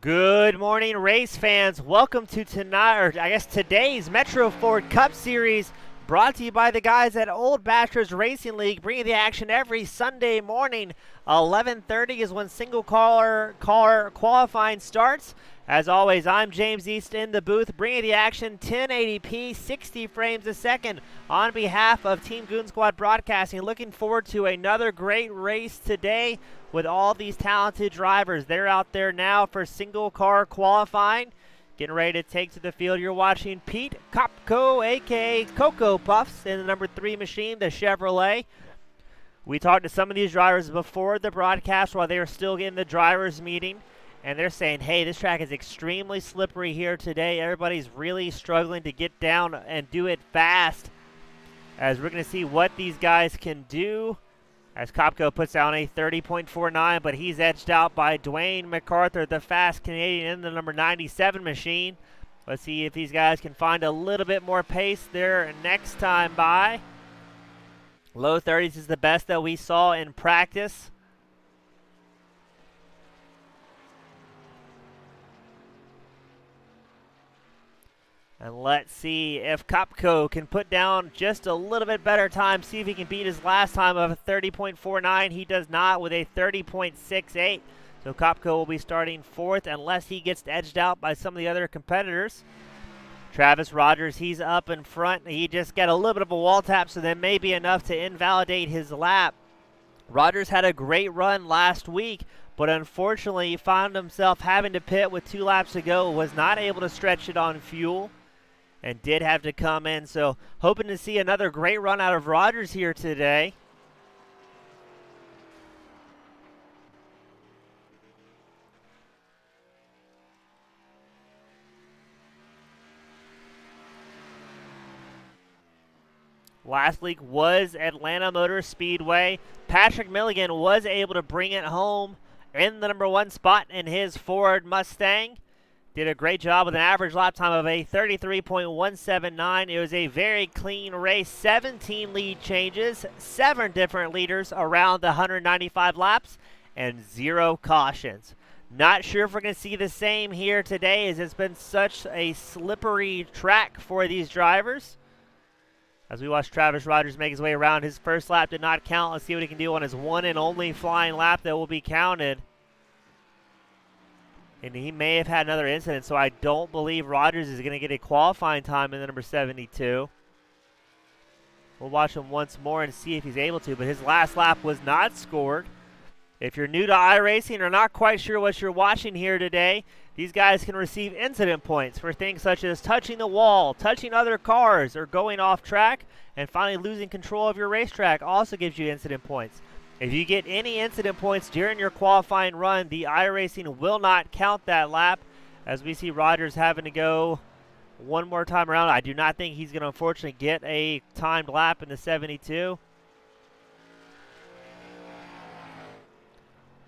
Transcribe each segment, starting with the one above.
Good morning, race fans. Welcome to today's Metro Ford Cup Series, brought to you by the guys at Old Bachelors Racing League, bringing the action every Sunday morning. 11:30 is when single car qualifying starts. As always, I'm James East in the booth, bringing the action 1080p, 60 frames a second. On behalf of Team Goon Squad Broadcasting, looking forward to another great race today with all these talented drivers. They're out there now for single car qualifying, getting ready to take to the field. You're watching Pete Kopko, a.k.a. Cocoa Puffs, in the number 3 machine, the Chevrolet. We talked to some of these drivers before the broadcast while they were still in the drivers' meeting, and they're saying, hey, this track is extremely slippery here today. Everybody's really struggling to get down and do it fast, as we're going to see what these guys can do. As Kopko puts down a 30.49, but he's edged out by Dwayne MacArthur, the fast Canadian, in the number 97 machine. Let's see if these guys can find a little bit more pace there next time by. Low 30s is the best that we saw in practice. And let's see if Kopko can put down just a little bit better time, see if he can beat his last time of a 30.49. He does not with a 30.68. So Kopko will be starting fourth unless he gets edged out by some of the other competitors. Travis Rogers, he's up in front. He just got a little bit of a wall tap, so that may be enough to invalidate his lap. Rogers had a great run last week, but unfortunately he found himself having to pit with 2 laps to go, was not able to stretch it on fuel, and did have to come in. So hoping to see another great run out of Rogers here today. Last week was Atlanta Motor Speedway. Patrick Milligan was able to bring it home in the number 1 spot in his Ford Mustang. Did a great job with an average lap time of a 33.179. It was a very clean race. 17 lead changes, 7 different leaders around the 195 laps, and 0 cautions. Not sure if we're going to see the same here today, as it's been such a slippery track for these drivers. As we watch Travis Rogers make his way around, his first lap did not count. Let's see what he can do on his one and only flying lap that will be counted. And he may have had another incident, so I don't believe Rogers is going to get a qualifying time in the number 72. We'll watch him once more and see if he's able to, but his last lap was not scored. If you're new to iRacing or not quite sure what you're watching here today, these guys can receive incident points for things such as touching the wall, touching other cars, or going off track, and finally losing control of your racetrack also gives you incident points. If you get any incident points during your qualifying run, the iRacing will not count that lap, as we see Rogers having to go one more time around. I do not think he's going to unfortunately get a timed lap in the 72.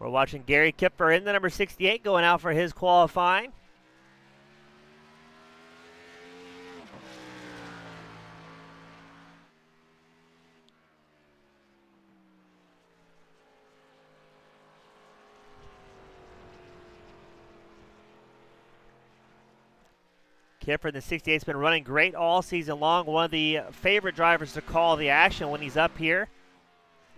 We're watching Gary Kipfer in the number 68 going out for his qualifying. Kipper in the 68's been running great all season long. One of the favorite drivers to call the action when he's up here.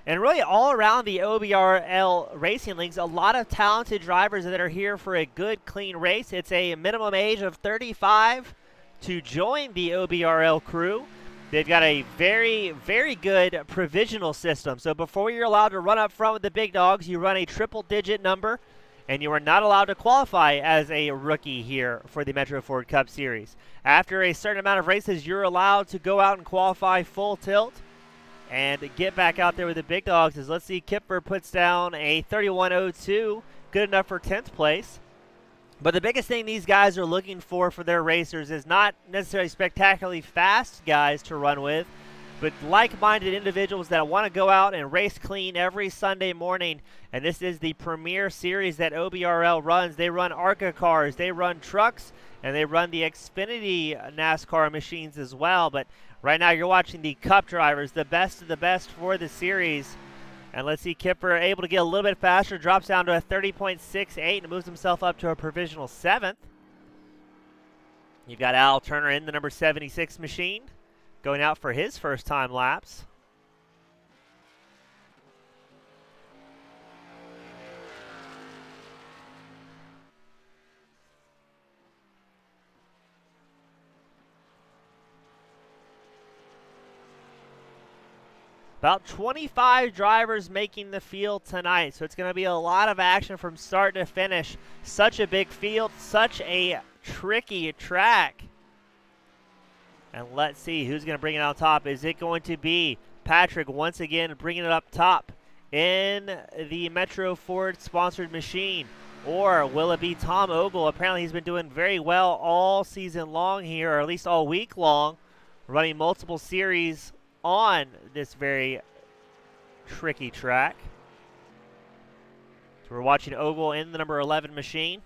And really all around the OBRL racing leagues, a lot of talented drivers that are here for a good, clean race. It's a minimum age of 35 to join the OBRL crew. They've got a very, very good provisional system. So before you're allowed to run up front with the big dogs, you run a triple-digit number, and you are not allowed to qualify as a rookie here for the Metro Ford Cup Series. After a certain amount of races, you're allowed to go out and qualify full tilt and get back out there with the big dogs. As let's see, Kipper puts down a 31.02, good enough for 10th place. But the biggest thing these guys are looking for their racers is not necessarily spectacularly fast guys to run with, but like-minded individuals that want to go out and race clean every Sunday morning. And this is the premier series that OBRL runs. They run ARCA cars, they run trucks, and they run the Xfinity NASCAR machines as well. But right now you're watching the Cup drivers, the best of the best for the series. And let's see, Kipper able to get a little bit faster, drops down to a 30.68 and moves himself up to a provisional 7th. You've got Al Turner in the number 76 machine, going out for his first time laps. About 25 drivers making the field tonight, so it's going to be a lot of action from start to finish. Such a big field, such a tricky track. And let's see who's going to bring it on top. Is it going to be Patrick once again bringing it up top in the Metro Ford sponsored machine? Or will it be Tom Ogle? Apparently he's been doing very well all season long here, or at least all week long, running multiple series on this very tricky track. So we're watching Ogle in the number 11 machine.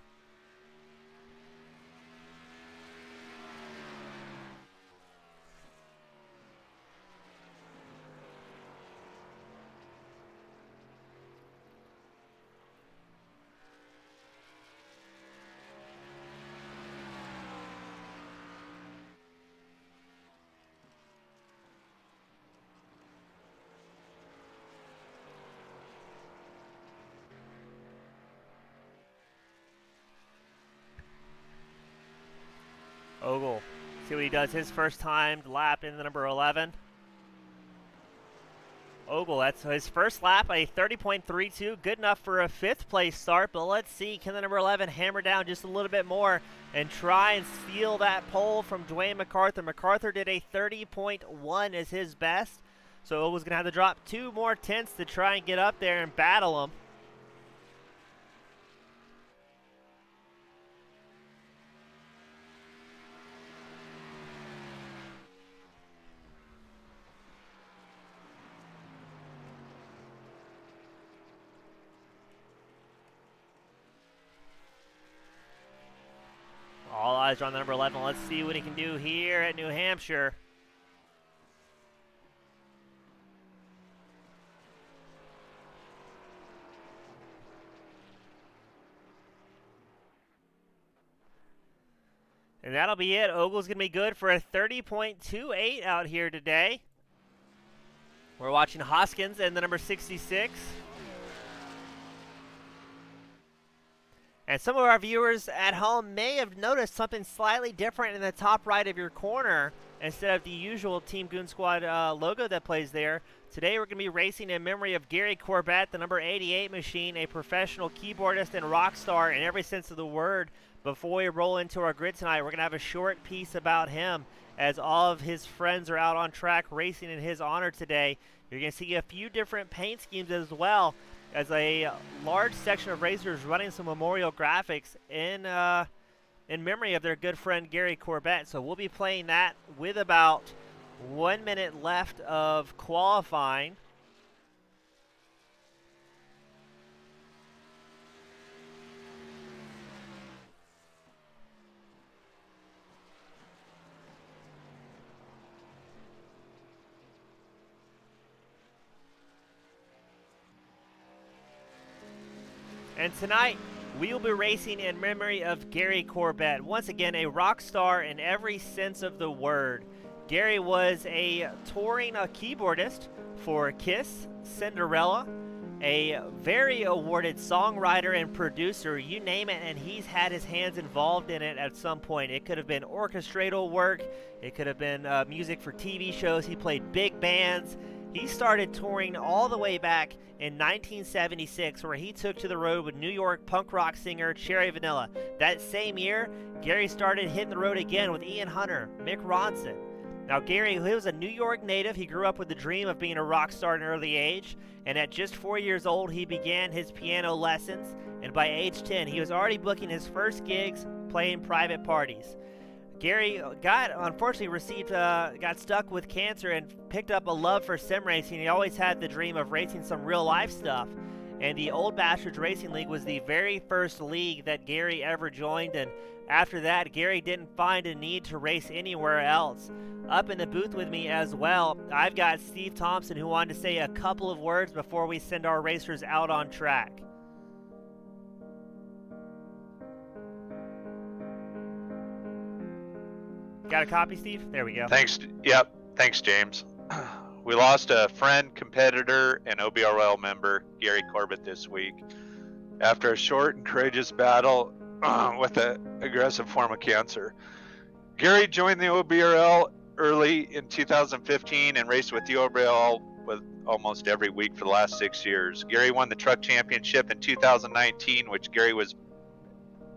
Ogle, see what he does his first time lap in the number 11. Ogle, that's his first lap, a 30.32, good enough for a 5th place start, but let's see, can the number 11 hammer down just a little bit more and try and steal that pole from Dwayne MacArthur. MacArthur did a 30.1 as his best, so Ogle's going to have to drop 2 more tenths to try and get up there and battle him. All eyes are on the number 11. Let's see what he can do here at New Hampshire. And that'll be it. Ogle's going to be good for a 30.28 out here today. We're watching Hoskins and the number 66. And some of our viewers at home may have noticed something slightly different in the top right of your corner instead of the usual Team Goon Squad logo that plays there. Today we're going to be racing in memory of Gary Corbett, the number 88 machine, a professional keyboardist and rock star in every sense of the word. Before we roll into our grid tonight, we're going to have a short piece about him as all of his friends are out on track racing in his honor today. You're going to see a few different paint schemes as well as a large section of racers running some memorial graphics in memory of their good friend Gary Corbett. So we'll be playing that with about 1 minute left of qualifying. And tonight, we will be racing in memory of Gary Corbett. Once again, a rock star in every sense of the word. Gary was a touring keyboardist for Kiss, Cinderella, a very awarded songwriter and producer, you name it, and he's had his hands involved in it at some point. It could have been orchestral work, it could have been music for TV shows, he played big bands. He started touring all the way back in 1976, where he took to the road with New York punk rock singer Cherry Vanilla. That same year, Gary started hitting the road again with Ian Hunter, Mick Ronson. Now, Gary, he was a New York native. He grew up with the dream of being a rock star at an early age, and at just 4 years old, he began his piano lessons, and by age 10, he was already booking his first gigs, playing private parties. Gary unfortunately got stuck with cancer and picked up a love for sim racing. He always had the dream of racing some real life stuff. And the Old Bastards Racing League was the very first league that Gary ever joined. And after that, Gary didn't find a need to race anywhere else. up in the booth with me as well. I've got Steve Thompson, who wanted to say a couple of words before we send our racers out on track. Got a copy, Steve? There we go. Thanks. Yep. Thanks, James. We lost a friend, competitor, and OBRL member, Gary Corbett, this week after a short and courageous battle with an aggressive form of cancer. Gary joined the OBRL early in 2015 and raced with the OBRL with almost every week for the last 6 years. Gary won the truck championship in 2019, which Gary was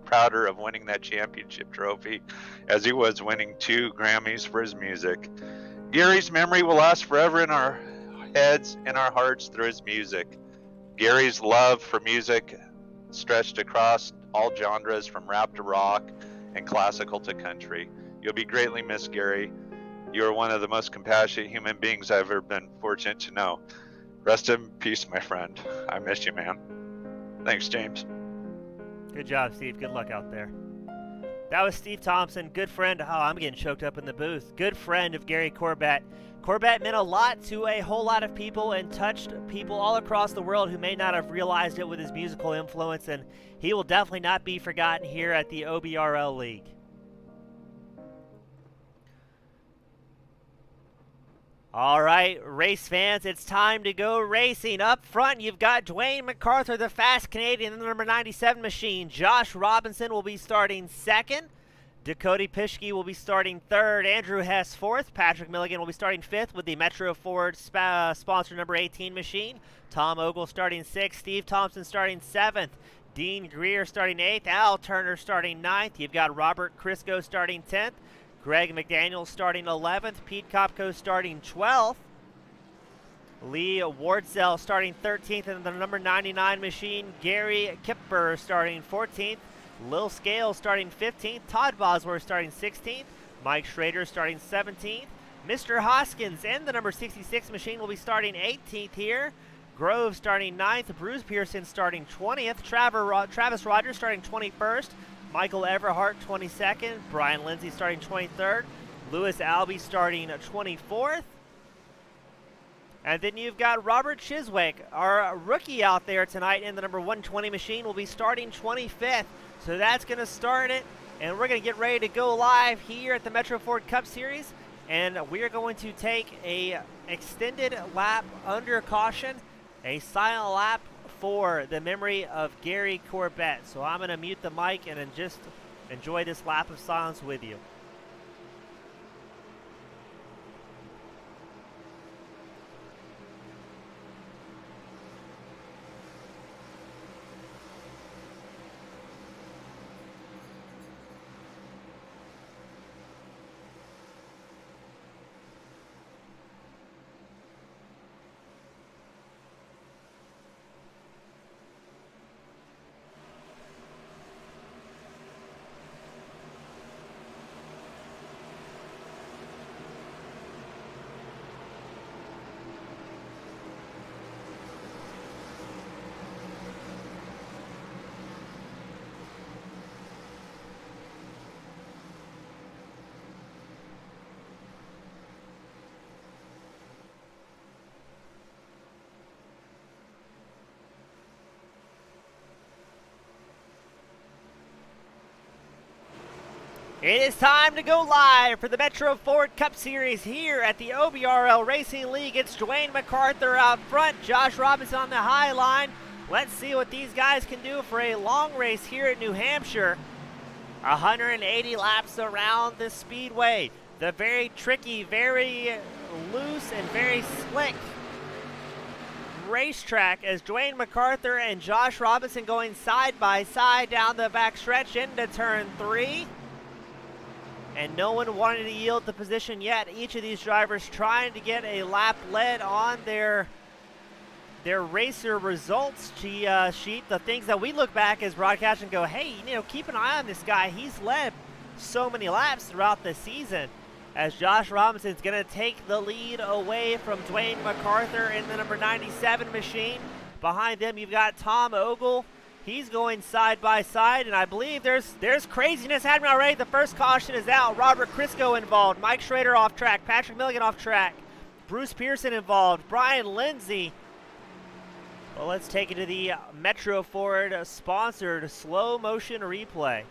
prouder of winning that championship trophy as he was winning 2 Grammys for his music. Gary's memory will last forever in our heads and our hearts through his music. Gary's love for music stretched across all genres from rap to rock and classical to country. You'll be greatly missed, Gary. You are one of the most compassionate human beings I've ever been fortunate to know. Rest in peace, my friend. I miss you, man. Thanks, James. Good job, Steve. Good luck out there. That was Steve Thompson, good friend. Oh, I'm getting choked up in the booth. Good friend of Gary Corbett. Corbett meant a lot to a whole lot of people and touched people all across the world who may not have realized it with his musical influence, and he will definitely not be forgotten here at the OBRL League. All right, race fans, it's time to go racing. Up front, you've got Dwayne MacArthur, the fast Canadian, in the number 97 machine. Josh Robinson will be starting second. Dakota Pischke will be starting third. Andrew Hess fourth. Patrick Milligan will be starting fifth with the Metro Ford sponsor number 18 machine. Tom Ogle starting sixth. Steve Thompson starting seventh. Dean Greer starting eighth. Al Turner starting ninth. You've got Robert Crisco starting 10th. Greg McDaniel starting 11th. Pete Kopko starting 12th. Lee Wardsell starting 13th in the number 99 machine. Gary Kipper starting 14th. Lil Scale starting 15th. Todd Bosworth starting 16th. Mike Schrader starting 17th. Mr. Hoskins in the number 66 machine will be starting 18th here. Grove starting 9th. Bruce Pearson starting 20th. Travis Rogers starting 21st. Michael Everhart 22nd, Brian Lindsay starting 23rd, Lewis Albee starting 24th. And then you've got Robert Chiswick, our rookie out there tonight in the number 120 machine, will be starting 25th. So that's going to start it, and we're going to get ready to go live here at the Metro Ford Cup Series. And we're going to take a extended lap under caution, a silent lap for the memory of Gary Corbett. So I'm going to mute the mic and then just enjoy this lap of silence with you. It is time to go live for the Metro Ford Cup Series here at the OBRL Racing League. It's Dwayne MacArthur out front, Josh Robinson on the high line. Let's see what these guys can do for a long race here at New Hampshire. 180 laps around the speedway. The very tricky, very loose, and very slick racetrack as Dwayne MacArthur and Josh Robinson going side by side down the back stretch into turn 3. And no one wanted to yield the position yet. Each of these drivers trying to get a lap led on their racer results sheet. The things that we look back as broadcasters and go, hey, keep an eye on this guy. He's led so many laps throughout the season. As Josh Robinson's going to take the lead away from Dwayne MacArthur in the number 97 machine. Behind them, you've got Tom Ogle. He's going side by side, and I believe there's craziness happening already. The first caution is out. Robert Crisco involved. Mike Schrader off track. Patrick Milligan off track. Bruce Pearson involved. Brian Lindsay. Well, let's take it to the Metro Ford sponsored slow motion replay.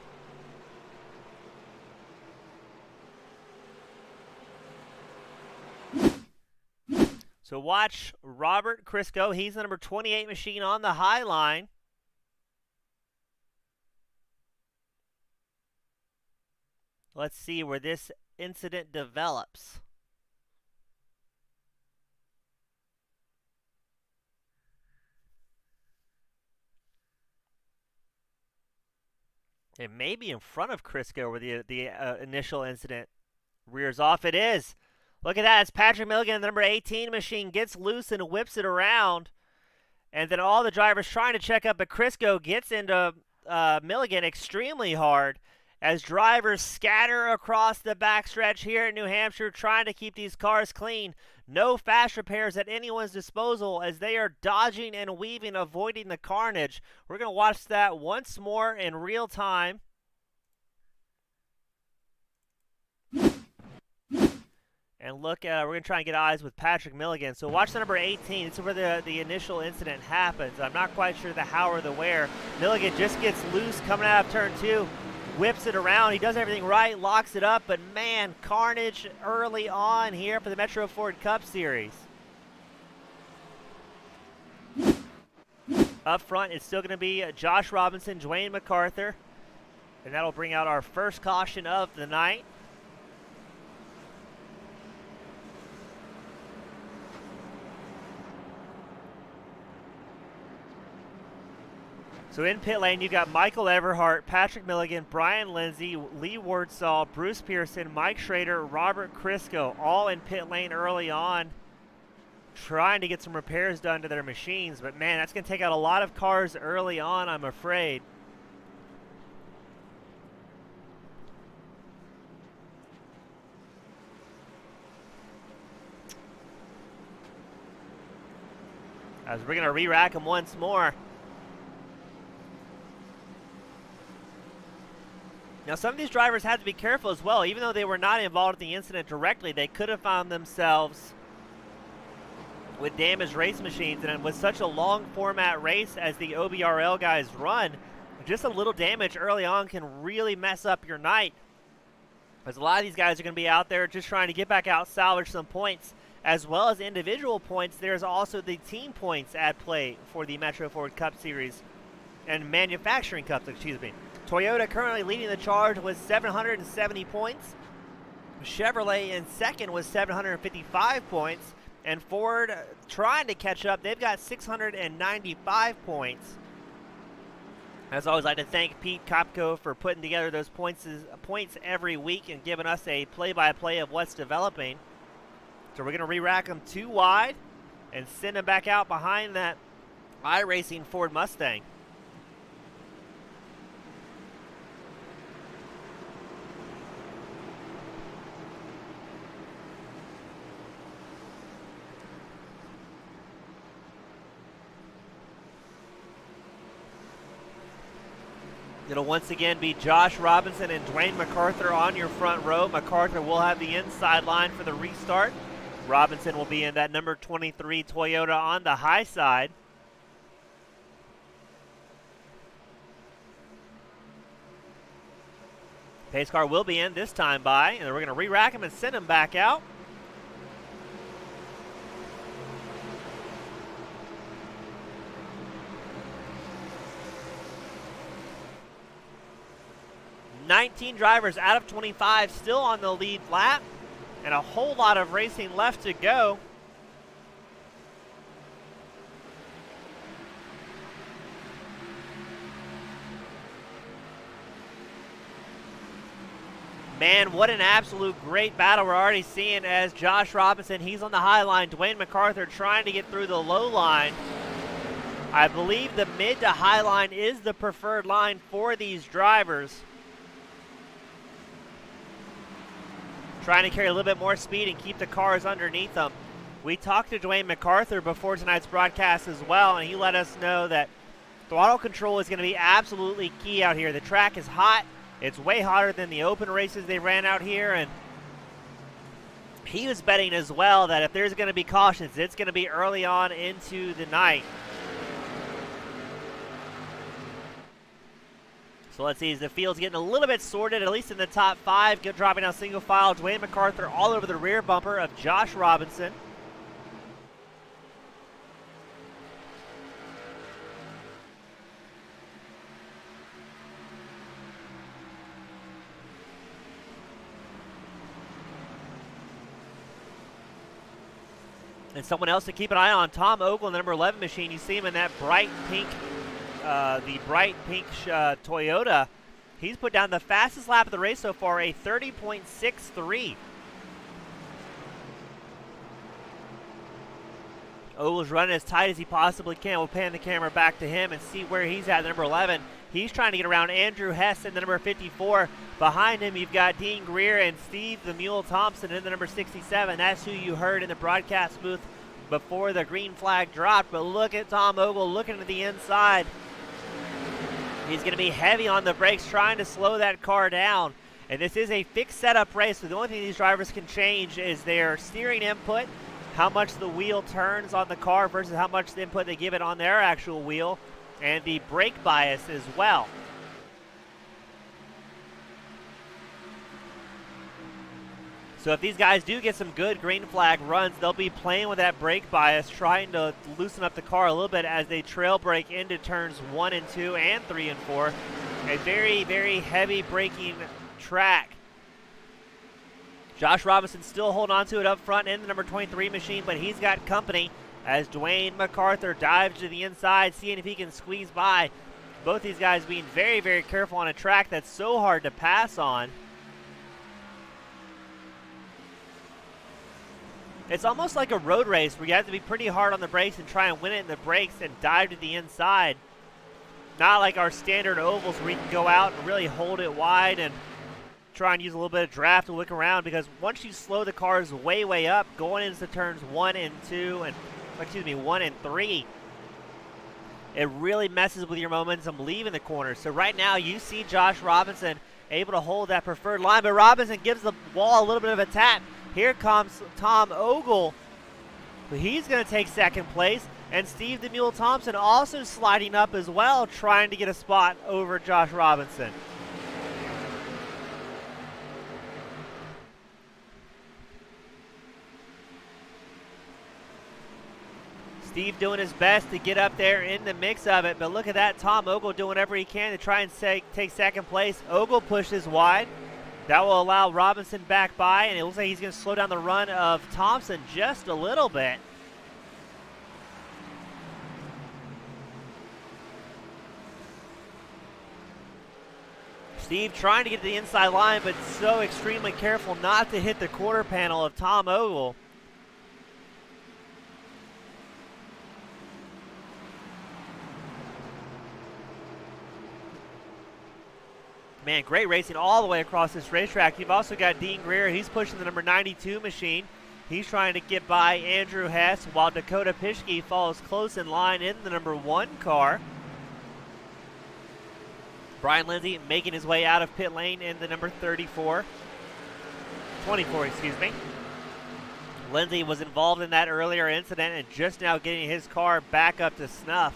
So watch Robert Crisco. He's the number 28 machine on the high line. Let's see where this incident develops. It may be in front of Crisco where the initial incident rears off. It is. Look at that. It's Patrick Milligan, the number 18 machine, gets loose and whips it around. And then all the drivers trying to check up, but Crisco gets into Milligan extremely hard as drivers scatter across the backstretch here in New Hampshire trying to keep these cars clean. No fast repairs at anyone's disposal as they are dodging and weaving, avoiding the carnage. We're going to watch that once more in real time. And look, we're going to try and get eyes with Patrick Milligan. So watch the number 18. This is where the initial incident happens. I'm not quite sure the how or the where. Milligan just gets loose coming out of turn 2. Whips it around. He does everything right, locks it up, but man, carnage early on here for the Metro Ford Cup Series. Up front, it's still going to be Josh Robinson, Dwayne MacArthur, and that'll bring out our first caution of the night. So in pit lane, you got Michael Everhart, Patrick Milligan, Brian Lindsay, Lee Wordsall, Bruce Pearson, Mike Schrader, Robert Crisco, all in pit lane early on, trying to get some repairs done to their machines. But man, that's going to take out a lot of cars early on, I'm afraid. As we're going to re-rack them once more. Now, some of these drivers had to be careful as well. Even though they were not involved in the incident directly, they could have found themselves with damaged race machines. And with such a long format race as the OBRL guys run, just a little damage early on can really mess up your night. Because a lot of these guys are going to be out there just trying to get back out, salvage some points. As well as individual points, there's also the team points at play for the Metro Ford Cup Series and Manufacturing Cups, excuse me. Toyota currently leading the charge with 770 points. Chevrolet in second with 755 points. And Ford trying to catch up. They've got 695 points. As always, I'd like to thank Pete Kopko for putting together those points every week and giving us a play-by-play of what's developing. So we're going to re-rack them 2 wide and send them back out behind that iRacing Ford Mustang. It'll once again be Josh Robinson and Dwayne MacArthur on your front row. MacArthur will have the inside line for the restart. Robinson will be in that number 23 Toyota on the high side. Pace car will be in this time by, and we're going to re-rack him and send him back out. $19 drivers out of 25 still on the lead lap, and a whole lot of racing left to go. Man, what an absolute great battle we're already seeing as Josh Robinson, he's on the high line. Dwayne MacArthur trying to get through the low line. I believe the mid to high line is the preferred line for these drivers. Trying to carry a little bit more speed and keep the cars underneath them. We talked to Dwayne MacArthur before tonight's broadcast as well, and he let us know that Throttle control is going to be absolutely key out here. The track is hot. It's way hotter than the open races they ran out here, and he was betting as well that if there's going to be cautions, it's going to be early on into the night. So let's see, as the field's getting a little bit sorted, at least in the top 5, dropping down single file. Dwayne MacArthur all over the rear bumper of Josh Robinson. And someone else to keep an eye on, Tom Ogle, the number 11 machine. You see him in that bright pink, Toyota. He's put down the fastest lap of the race so far, a 30.63. Ogle's running as tight as he possibly can. We'll pan the camera back to him and see where he's at, number 11. He's trying to get around Andrew Hess in the number 54. Behind him, you've got Dean Greer and Steve the Mule Thompson in the number 67. That's who you heard in the broadcast booth before the green flag dropped. But look at Tom Ogle looking to the inside. He's going to be heavy on the brakes, trying to slow that car down. And this is a fixed setup race, so the only thing these drivers can change is their steering input, how much the wheel turns on the car versus how much the input they give it on their actual wheel, and the brake bias as well. So if these guys do get some good green flag runs, they'll be playing with that brake bias, trying to loosen up the car a little bit as they trail brake into turns 1 and 2 and 3 and 4. A very, very heavy braking track. Josh Robinson still holding on to it up front in the number 23 machine, but he's got company as Dwayne MacArthur dives to the inside, seeing if he can squeeze by. Both these guys being very, very careful on a track that's so hard to pass on. It's almost like a road race where you have to be pretty hard on the brakes and try and win it in the brakes and dive to the inside. Not like our standard ovals where you can go out and really hold it wide and try and use a little bit of draft to look around, because once you slow the cars way, way up, going into turns 1 and 2 and 1 and 3, it really messes with your momentum leaving the corner. So right now you see Josh Robinson able to hold that preferred line, but Robinson gives the wall a little bit of a tap. Here comes Tom Ogle. He's going to take second place. And Steve the Mule Thompson also sliding up as well, trying to get a spot over Josh Robinson. Steve doing his best to get up there in the mix of it. But look at that, Tom Ogle doing whatever he can to try and take second place. Ogle pushes wide. That will allow Robinson back by, and it looks like he's going to slow down the run of Thompson just a little bit. Steve trying to get to the inside line, but so extremely careful not to hit the quarter panel of Tom Ogle. Man, great racing all the way across this racetrack. You've also got Dean Greer. He's pushing the number 92 machine. He's trying to get by Andrew Hess, while Dakota Pischke follows close in line in the number 1 car. Brian Lindsay making his way out of pit lane in the number 24. Lindsay was involved in that earlier incident and just now getting his car back up to snuff.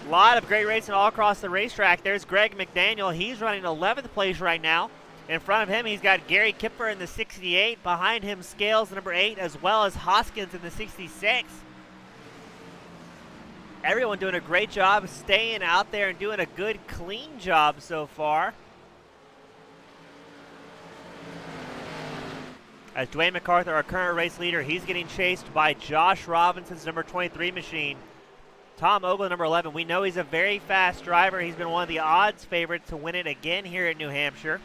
A lot of great racing all across the racetrack. There's Greg McDaniel. He's running 11th place right now. In front of him, he's got Gary Kipper in the 68. Behind him, Scales, the number 8, as well as Hoskins in the 66. Everyone doing a great job staying out there and doing a good, clean job so far. As Dwayne MacArthur, our current race leader, he's getting chased by Josh Robinson's number 23 machine. Tom Ogle, number 11, we know he's a very fast driver. He's been one of the odds favorites to win it again here at New Hampshire.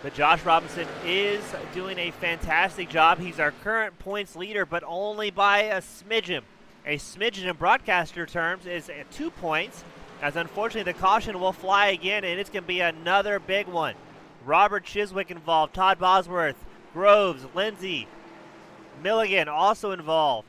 But Josh Robinson is doing a fantastic job. He's our current points leader, but only by a smidgen. a smidgen in broadcaster terms, is 2 points, as unfortunately the caution will fly again, and it's going to be another big one. Robert Chiswick involved, Todd Bosworth, Groves, Lindsay, Milligan also involved.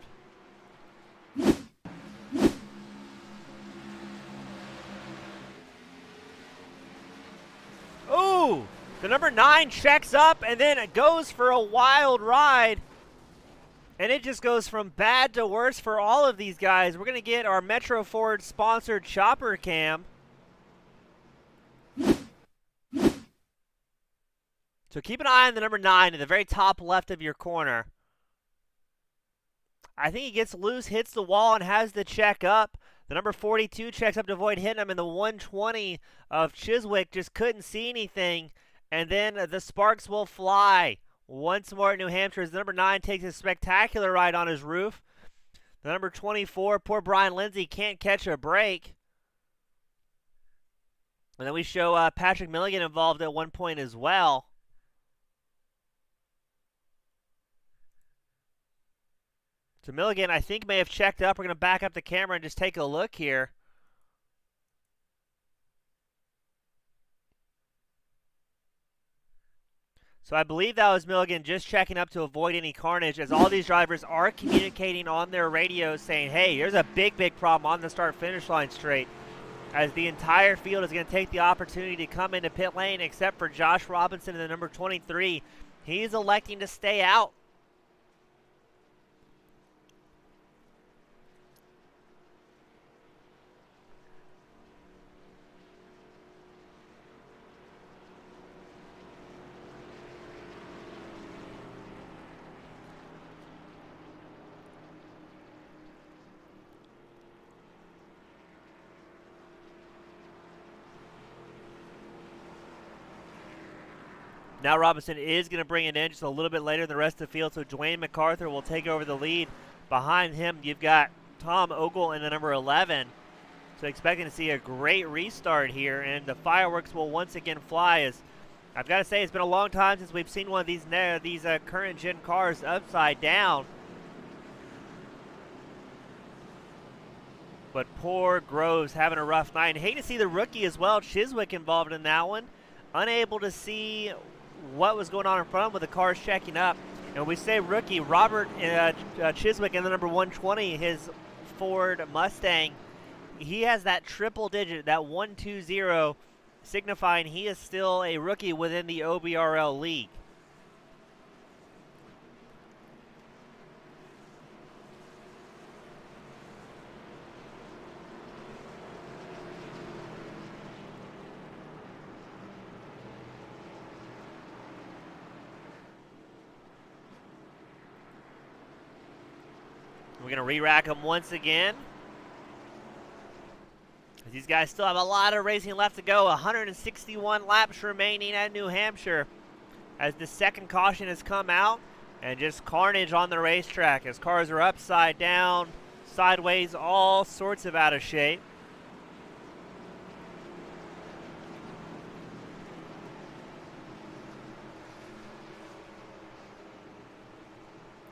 Ooh, the number 9 checks up and then it goes for a wild ride. And it just goes from bad to worse for all of these guys. We're going to get our Metro Ford sponsored chopper cam. So keep an eye on the number 9 in the very top left of your corner. I think he gets loose, hits the wall, and has the check up. The number 42 checks up to avoid hitting him, and the 120 of Chiswick just couldn't see anything. And then the sparks will fly once more at New Hampshire as the number 9 takes a spectacular ride on his roof. The number 24, poor Brian Lindsay, can't catch a break. And then we show Patrick Milligan involved at one point as well. So Milligan, I think, may have checked up. We're going to back up the camera and just take a look here. So I believe that was Milligan just checking up to avoid any carnage, as all these drivers are communicating on their radios saying, hey, there's a big, big problem on the start-finish line straight, as the entire field is going to take the opportunity to come into pit lane, except for Josh Robinson in the number 23. He's electing to stay out. Now Robinson is going to bring it in just a little bit later in the rest of the field, so Dwayne MacArthur will take over the lead. Behind him, you've got Tom Ogle in the number 11. So expecting to see a great restart here, and the fireworks will once again fly. As I've got to say, it's been a long time since we've seen one of these current-gen cars upside down. But poor Groves having a rough night. And hate to see the rookie as well, Chiswick, involved in that one. Unable to see what was going on in front of him with the cars checking up. And when we say rookie, Robert Chiswick in the number 120, his Ford Mustang, he has that triple digit, that 120, signifying he is still a rookie within the OBRL league. We're going to re-rack them once again. These guys still have a lot of racing left to go. 161 laps remaining at New Hampshire as the second caution has come out, and just carnage on the racetrack as cars are upside down, sideways, all sorts of out of shape.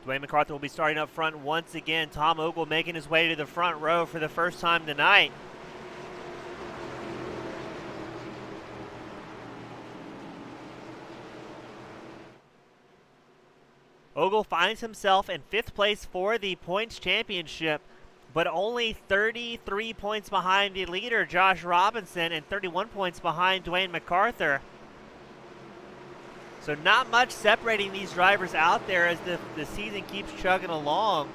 Dwayne MacArthur will be starting up front once again. Tom Ogle making his way to the front row for the first time tonight. Ogle finds himself in 5th place for the points championship, but only 33 points behind the leader, Josh Robinson, and 31 points behind Dwayne MacArthur. So not much separating these drivers out there as the season keeps chugging along.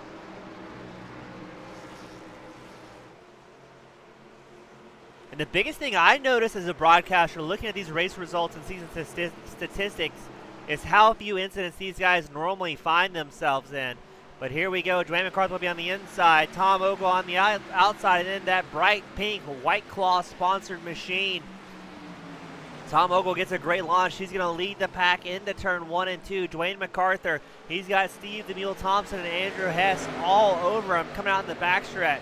And the biggest thing I notice as a broadcaster looking at these race results and season statistics is how few incidents these guys normally find themselves in. But here we go. Dwayne MacArthur will be on the inside. Tom Ogle on the outside, and then that bright pink White Claw sponsored machine. Tom Ogle gets a great launch. He's going to lead the pack into turn 1 and 2. Dwayne MacArthur, he's got Steve the Mule Thompson and Andrew Hess all over him coming out in the backstretch.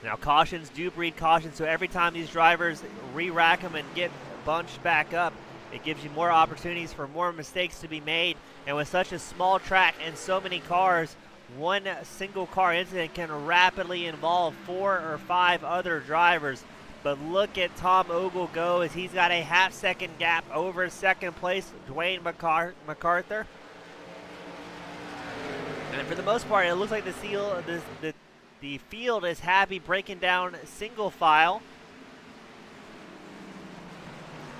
Now cautions do breed cautions, so every time these drivers re-rack them and get bunched back up, it gives you more opportunities for more mistakes to be made. And with such a small track and so many cars, one single car incident can rapidly involve 4 or 5 other drivers. But look at Tom Ogle go as he's got a half-second gap over second place, Dwayne MacArthur. And for the most part, it looks like the field is happy breaking down single file.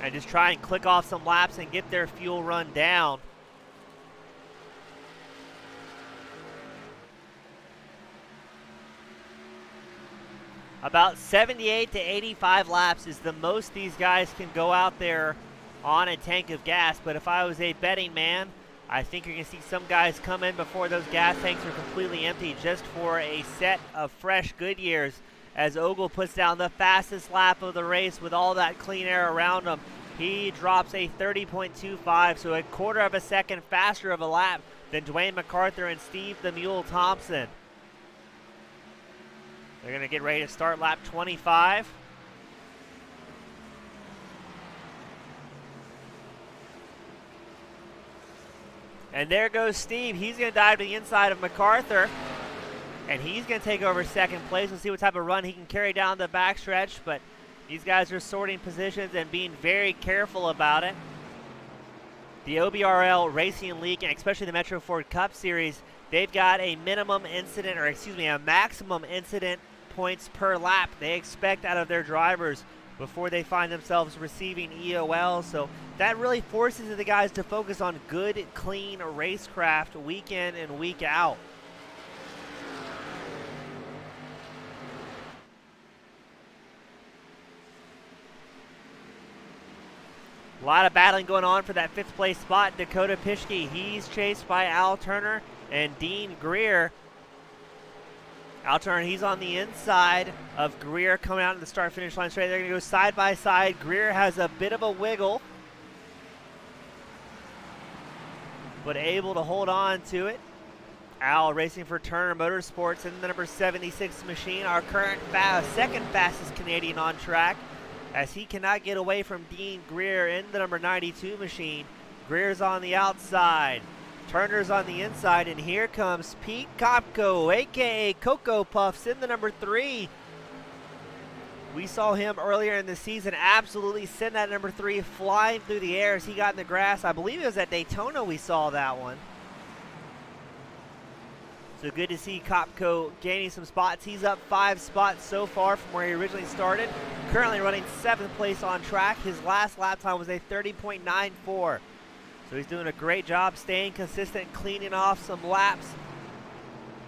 And just try and click off some laps and get their fuel run down. About 78 to 85 laps is the most these guys can go out there on a tank of gas. But if I was a betting man, I think you're going to see some guys come in before those gas tanks are completely empty just for a set of fresh Goodyears as Ogle puts down the fastest lap of the race with all that clean air around him. He drops a 30.25, so a quarter of a second faster of a lap than Dwayne MacArthur and Steve the Mule Thompson. They're going to get ready to start lap 25. And there goes Steve. He's going to dive to the inside of MacArthur. And he's going to take over second place. We'll see what type of run he can carry down the backstretch. But these guys are sorting positions and being very careful about it. The OBRL Racing League, and especially the Metro Ford Cup Series, they've got a a maximum incident points per lap they expect out of their drivers before they find themselves receiving EOL. So that really forces the guys to focus on good, clean racecraft week in and week out. A lot of battling going on for that 5th place spot. Dakota Pischke, he's chased by Al Turner and Dean Greer. Al Turner, he's on the inside of Greer coming out to the start-finish line straight. They're going to go side by side. Greer has a bit of a wiggle, but able to hold on to it. Al racing for Turner Motorsports in the number 76 machine, our current second fastest Canadian on track, as he cannot get away from Dean Greer in the number 92 machine. Greer's on the outside. Turner's on the inside, and here comes Pete Kopko, a.k.a. Cocoa Puffs, in the number 3. We saw him earlier in the season absolutely send that number 3 flying through the air as he got in the grass. I believe it was at Daytona we saw that one. So good to see Kopko gaining some spots. He's up 5 spots so far from where he originally started. Currently running 7th place on track. His last lap time was a 30.94. So he's doing a great job staying consistent, cleaning off some laps.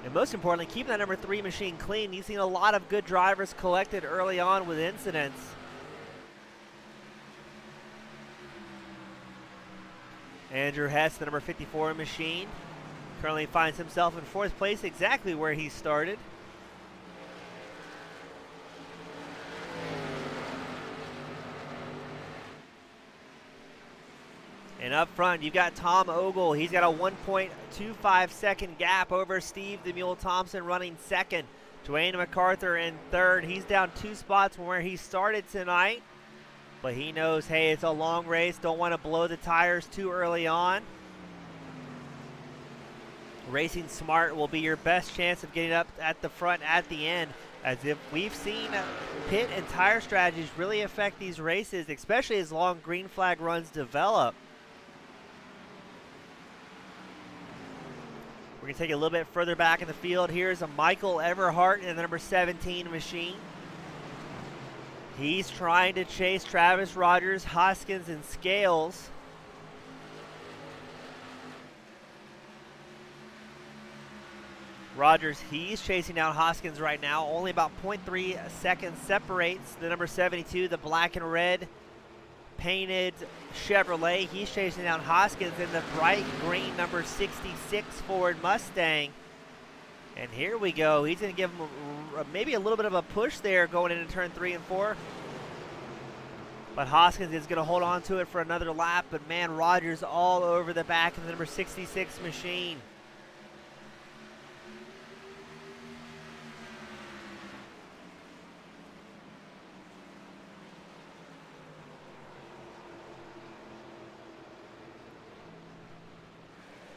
And most importantly, keeping that number 3 machine clean. He's seen a lot of good drivers collected early on with incidents. Andrew Hess, the number 54 machine, currently finds himself in 4th place, exactly where he started. And up front, you've got Tom Ogle. He's got a 1.25 second gap over Steve the Mule Thompson running 2nd. Dwayne MacArthur in 3rd. He's down 2 spots from where he started tonight. But he knows, hey, it's a long race. Don't want to blow the tires too early on. Racing smart will be your best chance of getting up at the front at the end. As if we've seen pit and tire strategies really affect these races, especially as long green flag runs develop. We're going to take it a little bit further back in the field. Here's a Michael Everhart in the number 17 machine. He's trying to chase Travis Rogers, Hoskins, and Scales. Rogers, he's chasing down Hoskins right now. Only about 0.3 seconds separates the number 72, the black and red painted Chevrolet. He's chasing down Hoskins in the bright green number 66 Ford Mustang. And here we go. He's going to give him maybe a little bit of a push there going into turn 3 and 4. But Hoskins is going to hold on to it for another lap. But man, Rogers all over the back of the number 66 machine.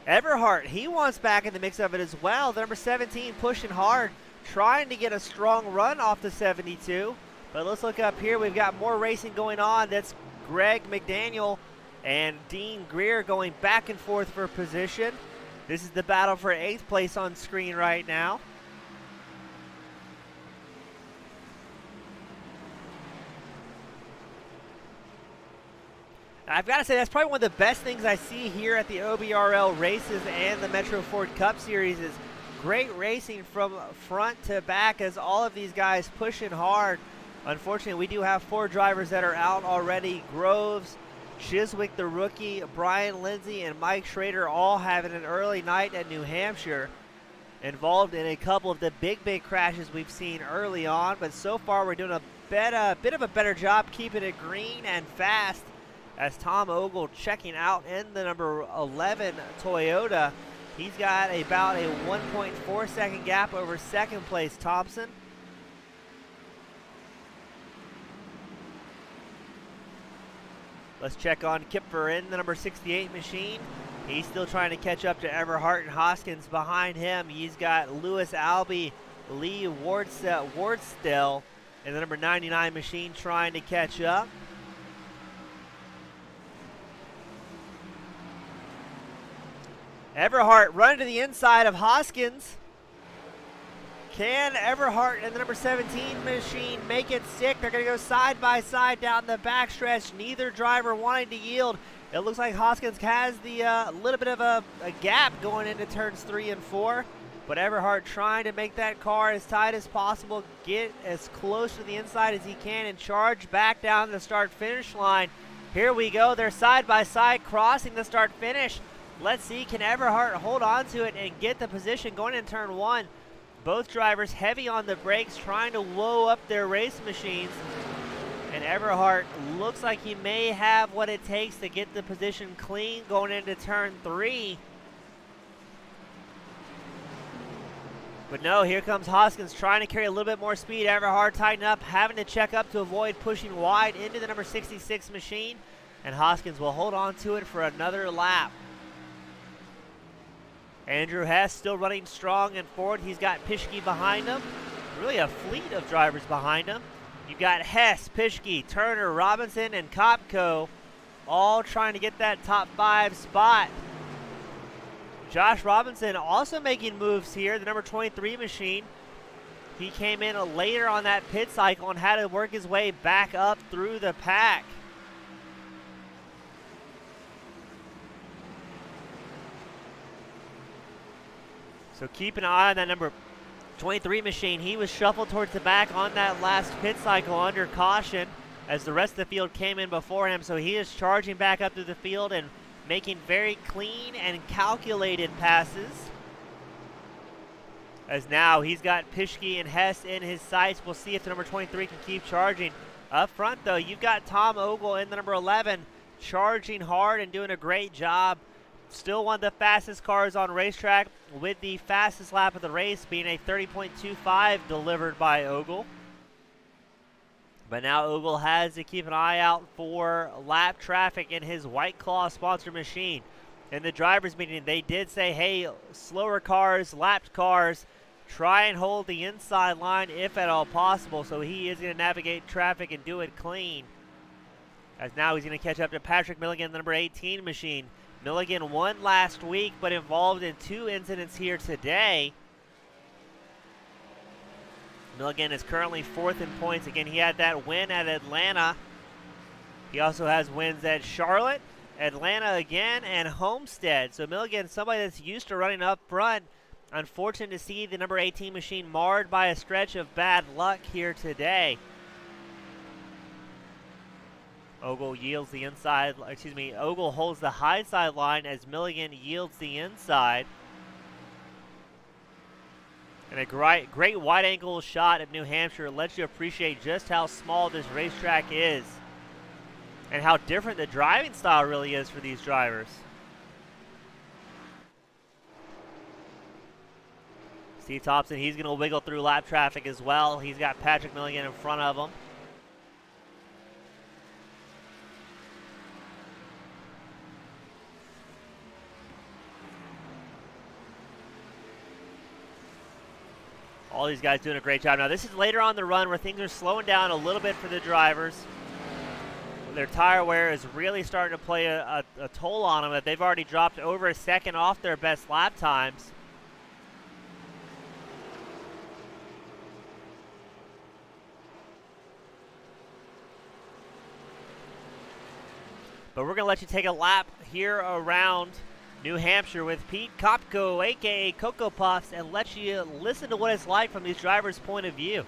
Everhart, he wants back in the mix of it as well. The number 17 pushing hard, trying to get a strong run off the 72. But let's look up here. We've got more racing going on. That's Greg McDaniel and Dean Greer going back and forth for position. This is the battle for 8th place on screen right now. I've got to say, that's probably one of the best things I see here at the OBRL races and the Metro Ford Cup Series is great racing from front to back as all of these guys pushing hard. Unfortunately, we do have 4 drivers that are out already. Groves, Chiswick the rookie, Brian Lindsay, and Mike Schrader all having an early night at New Hampshire. Involved in a couple of the big crashes we've seen early on, but so far we're doing a bit of a better job keeping it green and fast. As Tom Ogle checking out in the number 11 Toyota. He's got about a 1.4 second gap over second place Thompson. Let's check on Kipfer in the number 68 machine. He's still trying to catch up to Everhart and Hoskins behind him. He's got Lewis Albee, Lee Wardstell in the number 99 machine trying to catch up. Everhart running to the inside of Hoskins. Can Everhart and the number 17 machine make it stick? They're going to go side by side down the backstretch. Neither driver wanting to yield. It looks like Hoskins has the little bit of a gap going into turns 3 and 4. But Everhart trying to make that car as tight as possible, get as close to the inside as he can, and charge back down the start-finish line. Here we go. They're side by side crossing the start-finish. Let's see, can Everhart hold on to it and get the position going in turn 1? Both drivers heavy on the brakes, trying to low up their race machines. And Everhart looks like he may have what it takes to get the position clean going into turn 3. But no, here comes Hoskins trying to carry a little bit more speed. Everhart tighten up, having to check up to avoid pushing wide into the number 66 machine. And Hoskins will hold on to it for another lap. Andrew Hess still running strong and forward. He's got Pischke behind him. Really a fleet of drivers behind him. You've got Hess, Pischke, Turner, Robinson, and Kopko all trying to get that top 5 spot. Josh Robinson also making moves here, the number 23 machine. He came in later on that pit cycle and had to work his way back up through the pack. So keep an eye on that number 23 machine. He was shuffled towards the back on that last pit cycle under caution as the rest of the field came in before him. So he is charging back up through the field and making very clean and calculated passes. As now he's got Pischke and Hess in his sights. We'll see if the number 23 can keep charging. Up front though, you've got Tom Ogle in the number 11 charging hard and doing a great job. Still one of the fastest cars on racetrack, with the fastest lap of the race being a 30.25 delivered by Ogle. But now Ogle has to keep an eye out for lap traffic in his White Claw sponsored machine. In the drivers' meeting, they did say, hey, slower cars, lapped cars, try and hold the inside line if at all possible. So he is going to navigate traffic and do it clean. As now he's going to catch up to Patrick Milligan, the number 18 machine. Milligan won last week, but involved in 2 incidents here today. Milligan is currently 4th in points. Again, he had that win at Atlanta. He also has wins at Charlotte, Atlanta again, and Homestead. So Milligan, somebody that's used to running up front. Unfortunate to see the number 18 machine marred by a stretch of bad luck here today. Ogle yields the inside, Ogle holds the high side line as Milligan yields the inside. And a great wide angle shot of New Hampshire lets you appreciate just how small this racetrack is and how different the driving style really is for these drivers. Steve Thompson, he's going to wiggle through lap traffic as well. He's got Patrick Milligan in front of him. All these guys doing a great job. Now, this is later on the run where things are slowing down a little bit for the drivers. Their tire wear is really starting to play a toll on them. That they've already dropped over a second off their best lap times. But we're going to let you take a lap here around New Hampshire with Pete Kopko, a.k.a. Cocoa Puffs, and let you listen to what it's like from these drivers' point of view.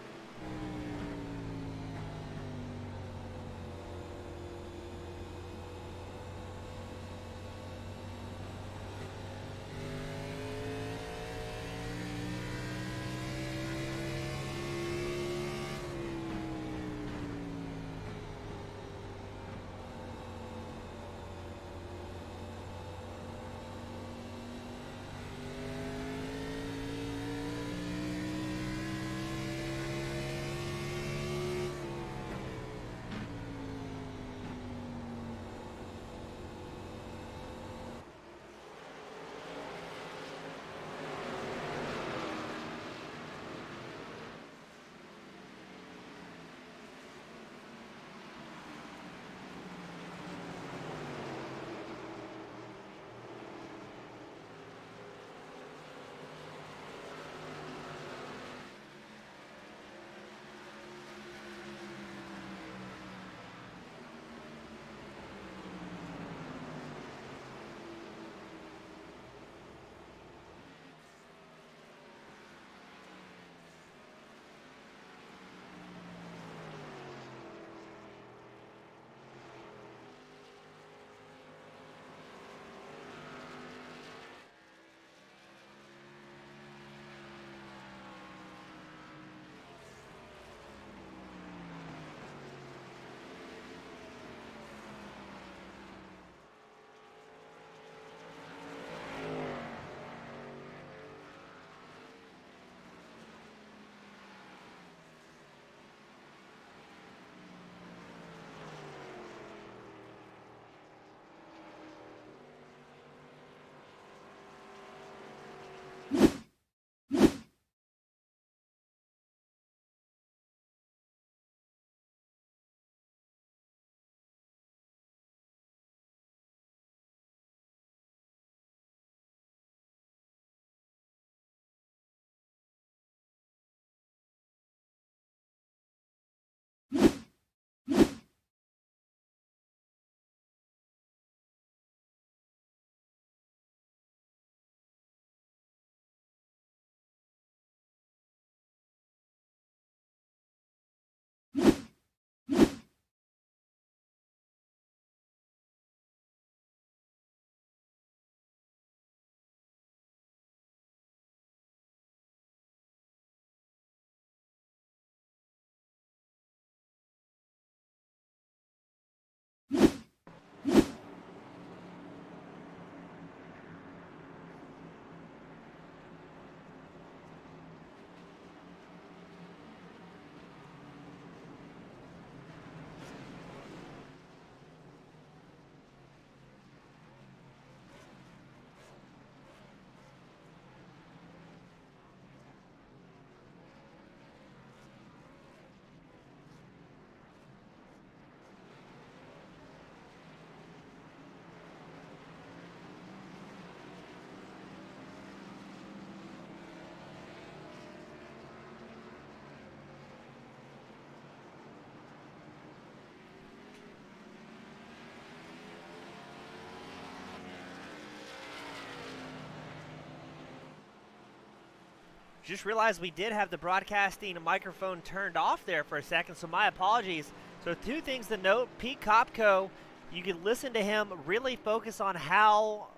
Just realized we did have the broadcasting microphone turned off there for a second, so my apologies. So two things to note. Pete Kopko, you can listen to him really focus on how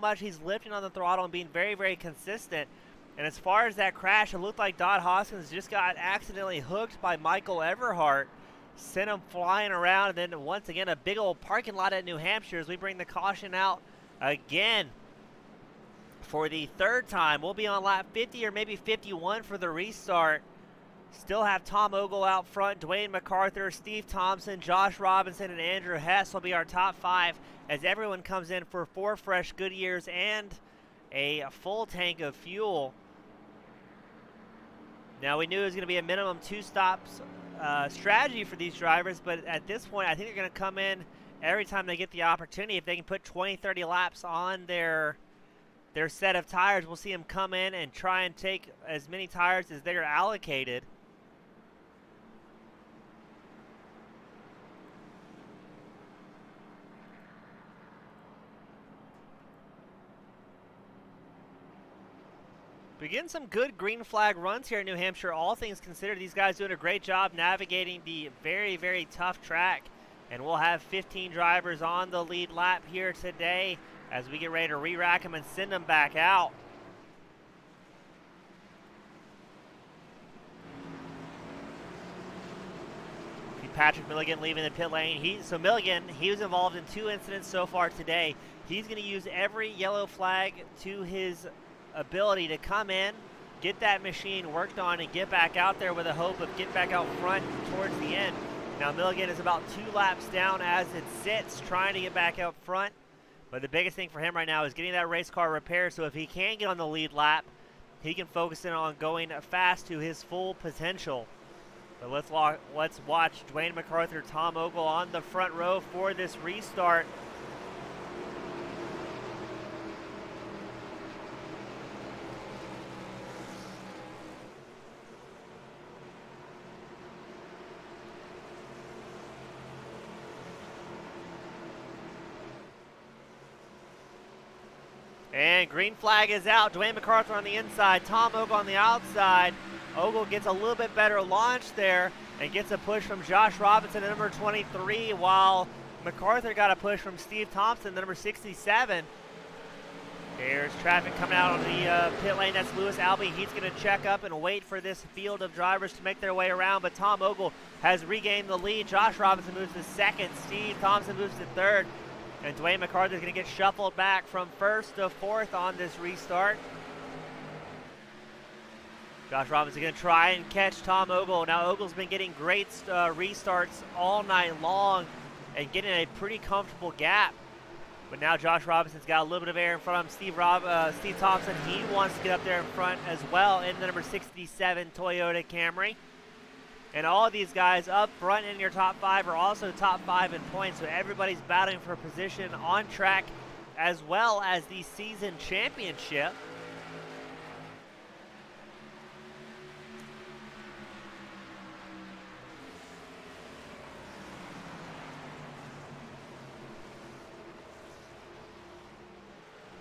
much he's lifting on the throttle and being very, very consistent. And as far as that crash, it looked like Dodd Hoskins just got accidentally hooked by Michael Everhart, sent him flying around, and then once again a big old parking lot at New Hampshire as we bring the caution out again. For the third time, we'll be on lap 50 or maybe 51 for the restart. Still have Tom Ogle out front, Dwayne MacArthur, Steve Thompson, Josh Robinson, and Andrew Hess will be our top five as everyone comes in for 4 fresh Goodyears and a full tank of fuel. Now, we knew it was going to be a minimum 2 stops strategy for these drivers, but at this point, I think they're going to come in every time they get the opportunity. If they can put 20, 30 laps on their set of tires, we'll see them come in and try and take as many tires as they're allocated. We're getting some good green flag runs here in New Hampshire. All things considered, these guys doing a great job navigating the very, very tough track. And we'll have 15 drivers on the lead lap here today as we get ready to re-rack them and send them back out. Patrick Milligan leaving the pit lane. So Milligan, he was involved in 2 incidents so far today. He's going to use every yellow flag to his ability to come in, get that machine worked on, and get back out there with a hope of getting back out front towards the end. Now Milligan is about 2 laps down as it sits, trying to get back out front. But the biggest thing for him right now is getting that race car repaired, so if he can get on the lead lap, he can focus in on going fast to his full potential. But let's watch Dwayne MacArthur, Tom Ogle on the front row for this restart. And green flag is out. Dwayne MacArthur on the inside, Tom Ogle on the outside. Ogle gets a little bit better launch there and gets a push from Josh Robinson at number 23, while MacArthur got a push from Steve Thompson, the number 67. There's traffic coming out on the pit lane. That's Lewis Albee. He's going to check up and wait for this field of drivers to make their way around, but Tom Ogle has regained the lead. Josh Robinson moves to second. Steve Thompson moves to third. And Dwayne MacArthur is going to get shuffled back from first to fourth on this restart. Josh Robinson going to try and catch Tom Ogle. Now Ogle's been getting great restarts all night long and getting a pretty comfortable gap. But now Josh Robinson's got a little bit of air in front of him. Steve Thompson, he wants to get up there in front as well in the number 67 Toyota Camry. And all of these guys up front in your top 5 are also top 5 in points. So everybody's battling for position on track as well as the season championship.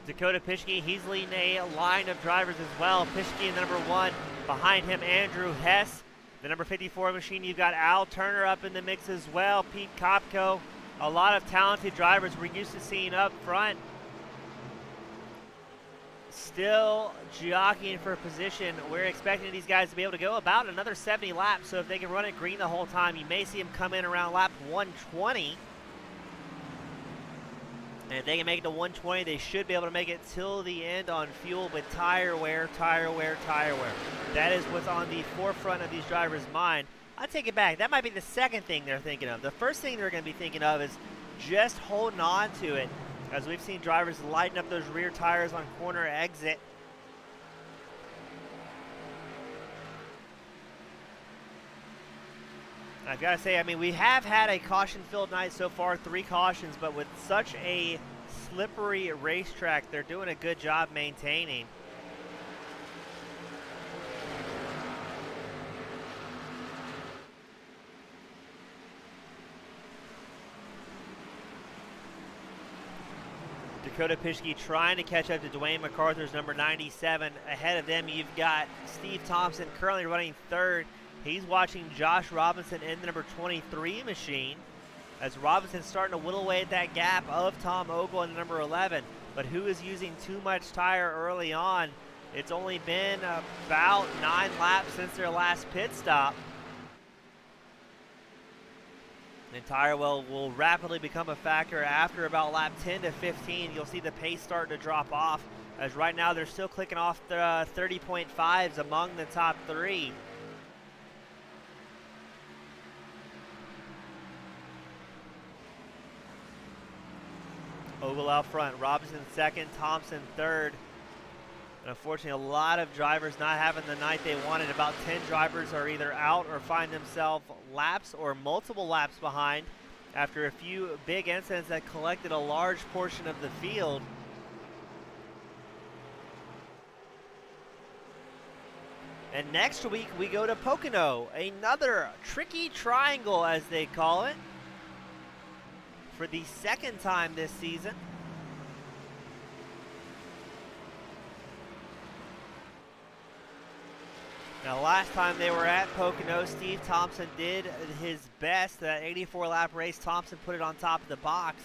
Dakota Pischke, he's leading a line of drivers as well. Pischke in the number 1. Behind him, Andrew Hess. The number 54 machine, you've got Al Turner up in the mix as well. Pete Kopko. A lot of talented drivers we're used to seeing up front. Still jockeying for position. We're expecting these guys to be able to go about another 70 laps. So if they can run it green the whole time, you may see them come in around lap 120. And if they can make it to 120, they should be able to make it till the end on fuel with tire wear, tire wear, tire wear. That is what's on the forefront of these drivers' mind. I take it back. That might be the second thing they're thinking of. The first thing they're going to be thinking of is just holding on to it, as we've seen drivers lighten up those rear tires on corner exit. I've got to say, I mean, we have had a caution-filled night so far, 3 cautions, but with such a slippery racetrack, they're doing a good job maintaining. Dakota Pischke trying to catch up to Dwayne MacArthur's number 97. Ahead of them, you've got Steve Thompson currently running 3rd. He's watching Josh Robinson in the number 23 machine, as Robinson's starting to whittle away at that gap of Tom Ogle in the number 11. But who is using too much tire early on? It's only been about 9 laps since their last pit stop. And tire well will rapidly become a factor after about lap 10 to 15. You'll see the pace start to drop off, as right now they're still clicking off the 30.5s among the top 3. Ogle out front, Robinson 2nd, Thompson 3rd. And unfortunately, a lot of drivers not having the night they wanted. About 10 drivers are either out or find themselves laps or multiple laps behind after a few big incidents that collected a large portion of the field. And next week we go to Pocono, another tricky triangle as they call it, for the second time this season. Now, last time they were at Pocono, Steve Thompson did his best. That 84-lap race, Thompson put it on top of the box.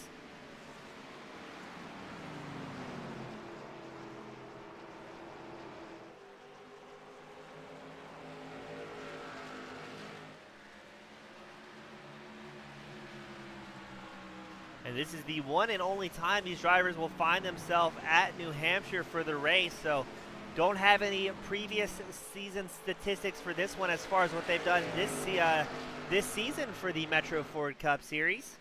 And this is the one and only time these drivers will find themselves at New Hampshire for the race. So don't have any previous season statistics for this one as far as what they've done this season for the Metro Ford Cup Series.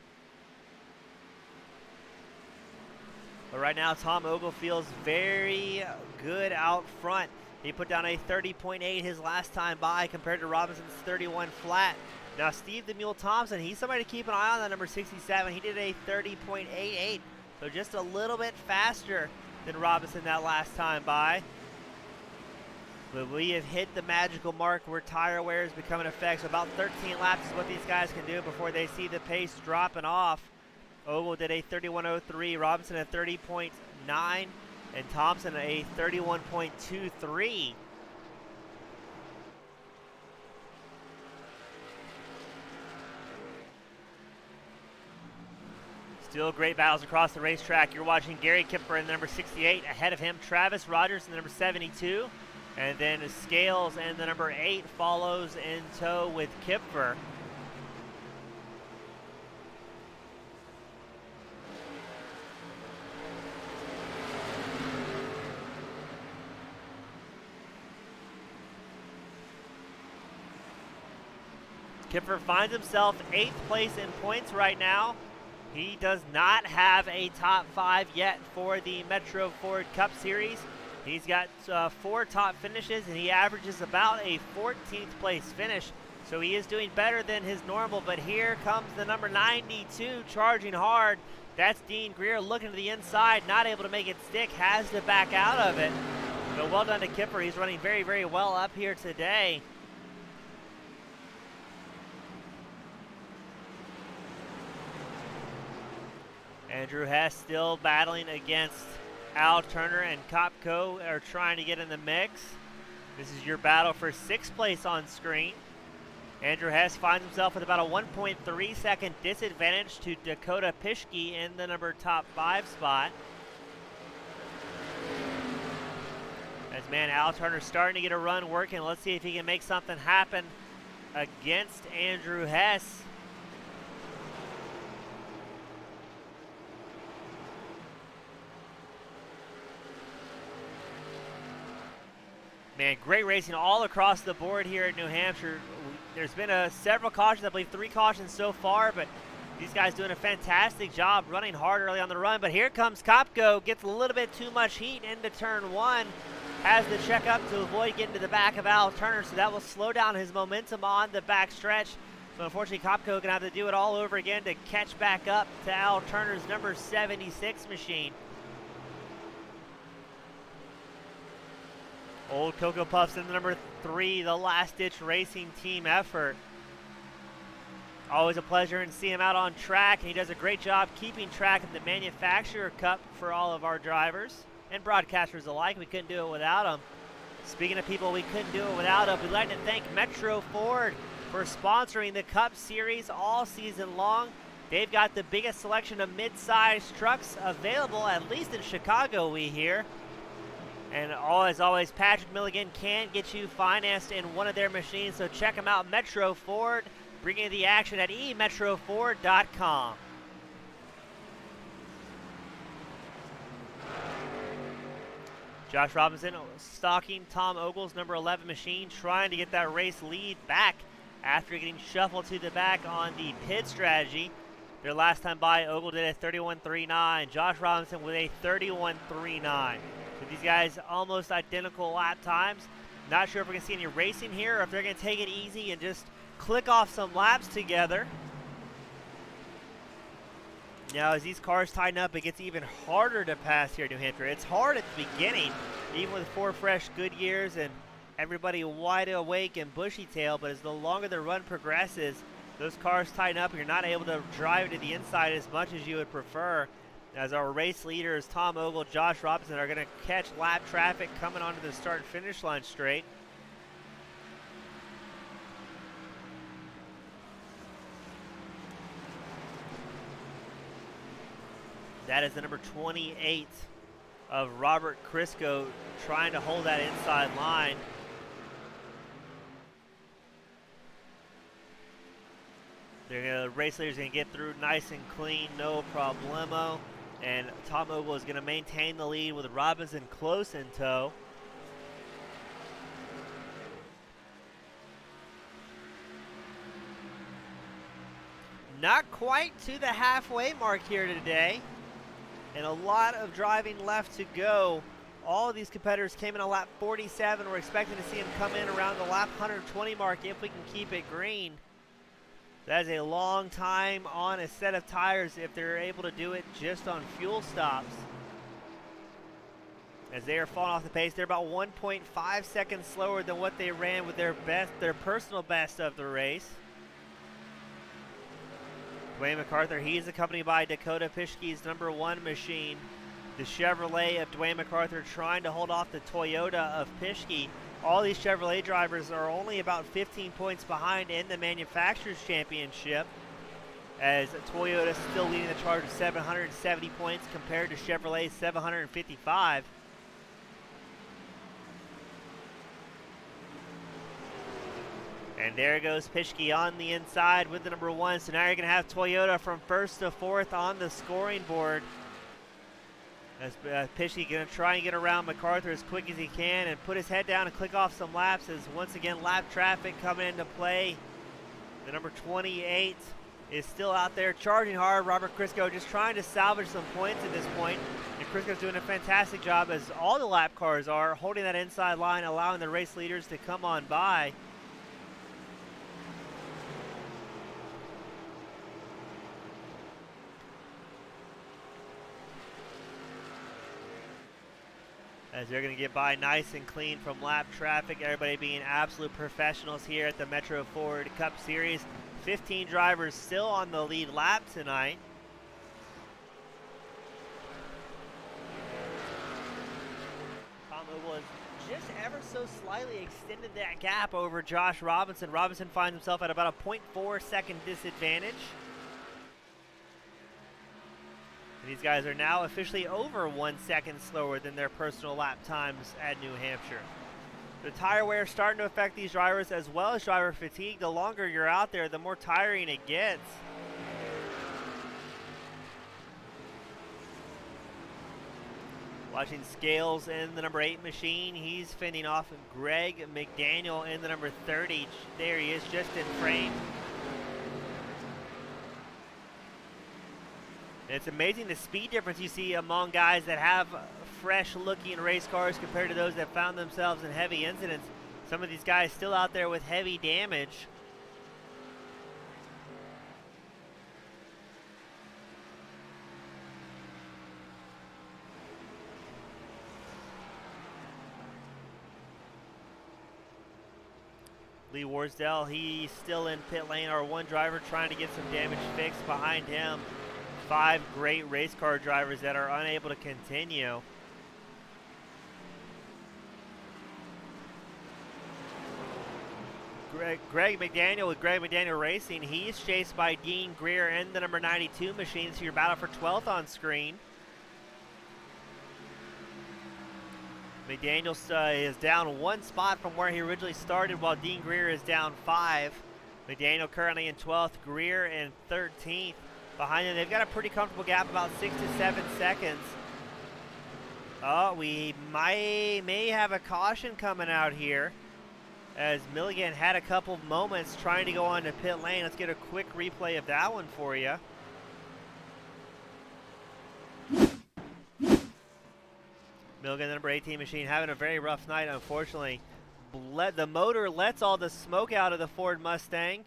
But right now, Tom Ogle feels very good out front. He put down a 30.8 his last time by compared to Robinson's 31 flat. Now, Steve the Mule Thompson, he's somebody to keep an eye on, that number 67. He did a 30.88, so just a little bit faster than Robinson that last time by. But we have hit the magical mark where tire wear is becoming an effect. So about 13 laps is what these guys can do before they see the pace dropping off. Ogle did a 31.03, Robinson a 30.9, and Thompson a 31.23. Still great battles across the racetrack. You're watching Gary Kipper in the number 68. Ahead of him, Travis Rogers in the number 72. And then Scales and the number 8 follows in tow with Kipfer. Kipfer finds himself 8th place in points right now. He does not have a top 5 yet for the Metro Ford Cup Series. He's got 4 top finishes, and he averages about a 14th place finish. So he is doing better than his normal, but here comes the number 92 charging hard. That's Dean Greer looking to the inside, not able to make it stick, has to back out of it. But well done to Kipper. He's running very, very well up here today. Andrew Hess still battling against Al Turner, and Kopko are trying to get in the mix. This is your battle for 6th place on screen. Andrew Hess finds himself with about a 1.3 second disadvantage to Dakota Pischke in the top 5 spot. As Al Turner starting to get a run working. Let's see if he can make something happen against Andrew Hess. Man, great racing all across the board here at New Hampshire. There's been several cautions, I believe 3 cautions so far, but these guys doing a fantastic job running hard early on the run. But here comes Kopko, gets a little bit too much heat into turn 1, has to check up to avoid getting to the back of Al Turner, so that will slow down his momentum on the back stretch. So unfortunately, Kopko going to have to do it all over again to catch back up to Al Turner's number 76 machine. Old Cocoa Puffs in the number 3, the last-ditch racing team effort. Always a pleasure to see him out on track, and he does a great job keeping track of the Manufacturer Cup for all of our drivers and broadcasters alike. We couldn't do it without him. Speaking of people we couldn't do it without him, we'd like to thank Metro Ford for sponsoring the Cup Series all season long. They've got the biggest selection of mid-sized trucks available, at least in Chicago, we hear. And as always, Patrick Milligan can get you financed in one of their machines, so check them out, Metro Ford, bringing the action at emetroford.com. Josh Robinson stalking Tom Ogle's number 11 machine, trying to get that race lead back after getting shuffled to the back on the pit strategy. Their last time by, Ogle did a 31.39. Josh Robinson with a 31.39. So these guys almost identical lap times. Not sure if we're going to see any racing here or if they're going to take it easy and just click off some laps together. Now, as these cars tighten up, it gets even harder to pass here in New Hampshire. It's hard at the beginning, even with 4 fresh Goodyears and everybody wide awake and bushy-tailed, but as the longer the run progresses, those cars tighten up and you're not able to drive to the inside as much as you would prefer. As our race leaders, Tom Ogle, Josh Robinson, are going to catch lap traffic coming onto the start and finish line straight. That is the number 28 of Robert Crisco trying to hold that inside line. The race leader's going to get through nice and clean, no problemo. And Tom Ogle is going to maintain the lead with Robinson close in tow. Not quite to the halfway mark here today. And a lot of driving left to go. All of these competitors came in on lap 47. We're expecting to see them come in around the lap 120 mark if we can keep it green. That is a long time on a set of tires if they're able to do it just on fuel stops. As they are falling off the pace, they're about 1.5 seconds slower than what they ran with their personal best of the race. Dwayne MacArthur, he's accompanied by Dakota Pischke's number 1 machine. The Chevrolet of Dwayne MacArthur trying to hold off the Toyota of Pischke. All these Chevrolet drivers are only about 15 points behind in the Manufacturers Championship, as Toyota is still leading the charge with 770 points compared to Chevrolet's 755. And there goes Pischke on the inside with the number 1. So now you're going to have Toyota from 1st to 4th on the scoring board. As Pischke going to try and get around MacArthur as quick as he can and put his head down and click off some laps, as once again lap traffic coming into play. The number 28 is still out there charging hard. Robert Crisco just trying to salvage some points at this point. And Crisco's doing a fantastic job, as all the lap cars are, holding that inside line, allowing the race leaders to come on by. As they're going to get by nice and clean from lap traffic. Everybody being absolute professionals here at the Metro Ford Cup Series. 15 drivers still on the lead lap tonight. Tom Ogle has just ever so slightly extended that gap over Josh Robinson. Robinson finds himself at about a 0.4 second disadvantage. These guys are now officially over 1 second slower than their personal lap times at New Hampshire. The tire wear is starting to affect these drivers, as well as driver fatigue. The longer you're out there, the more tiring it gets. Watching Scales in the number 8 machine. He's fending off Greg McDaniel in the number 30. There he is, just in frame. It's amazing the speed difference you see among guys that have fresh-looking race cars compared to those that found themselves in heavy incidents. Some of these guys still out there with heavy damage. Lee Warsdell, he's still in pit lane, our 1 driver trying to get some damage fixed. Behind him, 5 great race car drivers that are unable to continue. Greg McDaniel with Greg McDaniel Racing, he's chased by Dean Greer in the number 92 machine, so your battle for 12th on screen. McDaniel is down 1 spot from where he originally started, while Dean Greer is down 5. McDaniel currently in 12th, Greer in 13th. Behind them, they've got a pretty comfortable gap, about 6 to 7 seconds. Oh, we may have a caution coming out here, as Milligan had a couple of moments trying to go on to pit lane. Let's get a quick replay of that one for you. Milligan, the number 18 machine, having a very rough night, unfortunately. The motor lets all the smoke out of the Ford Mustang,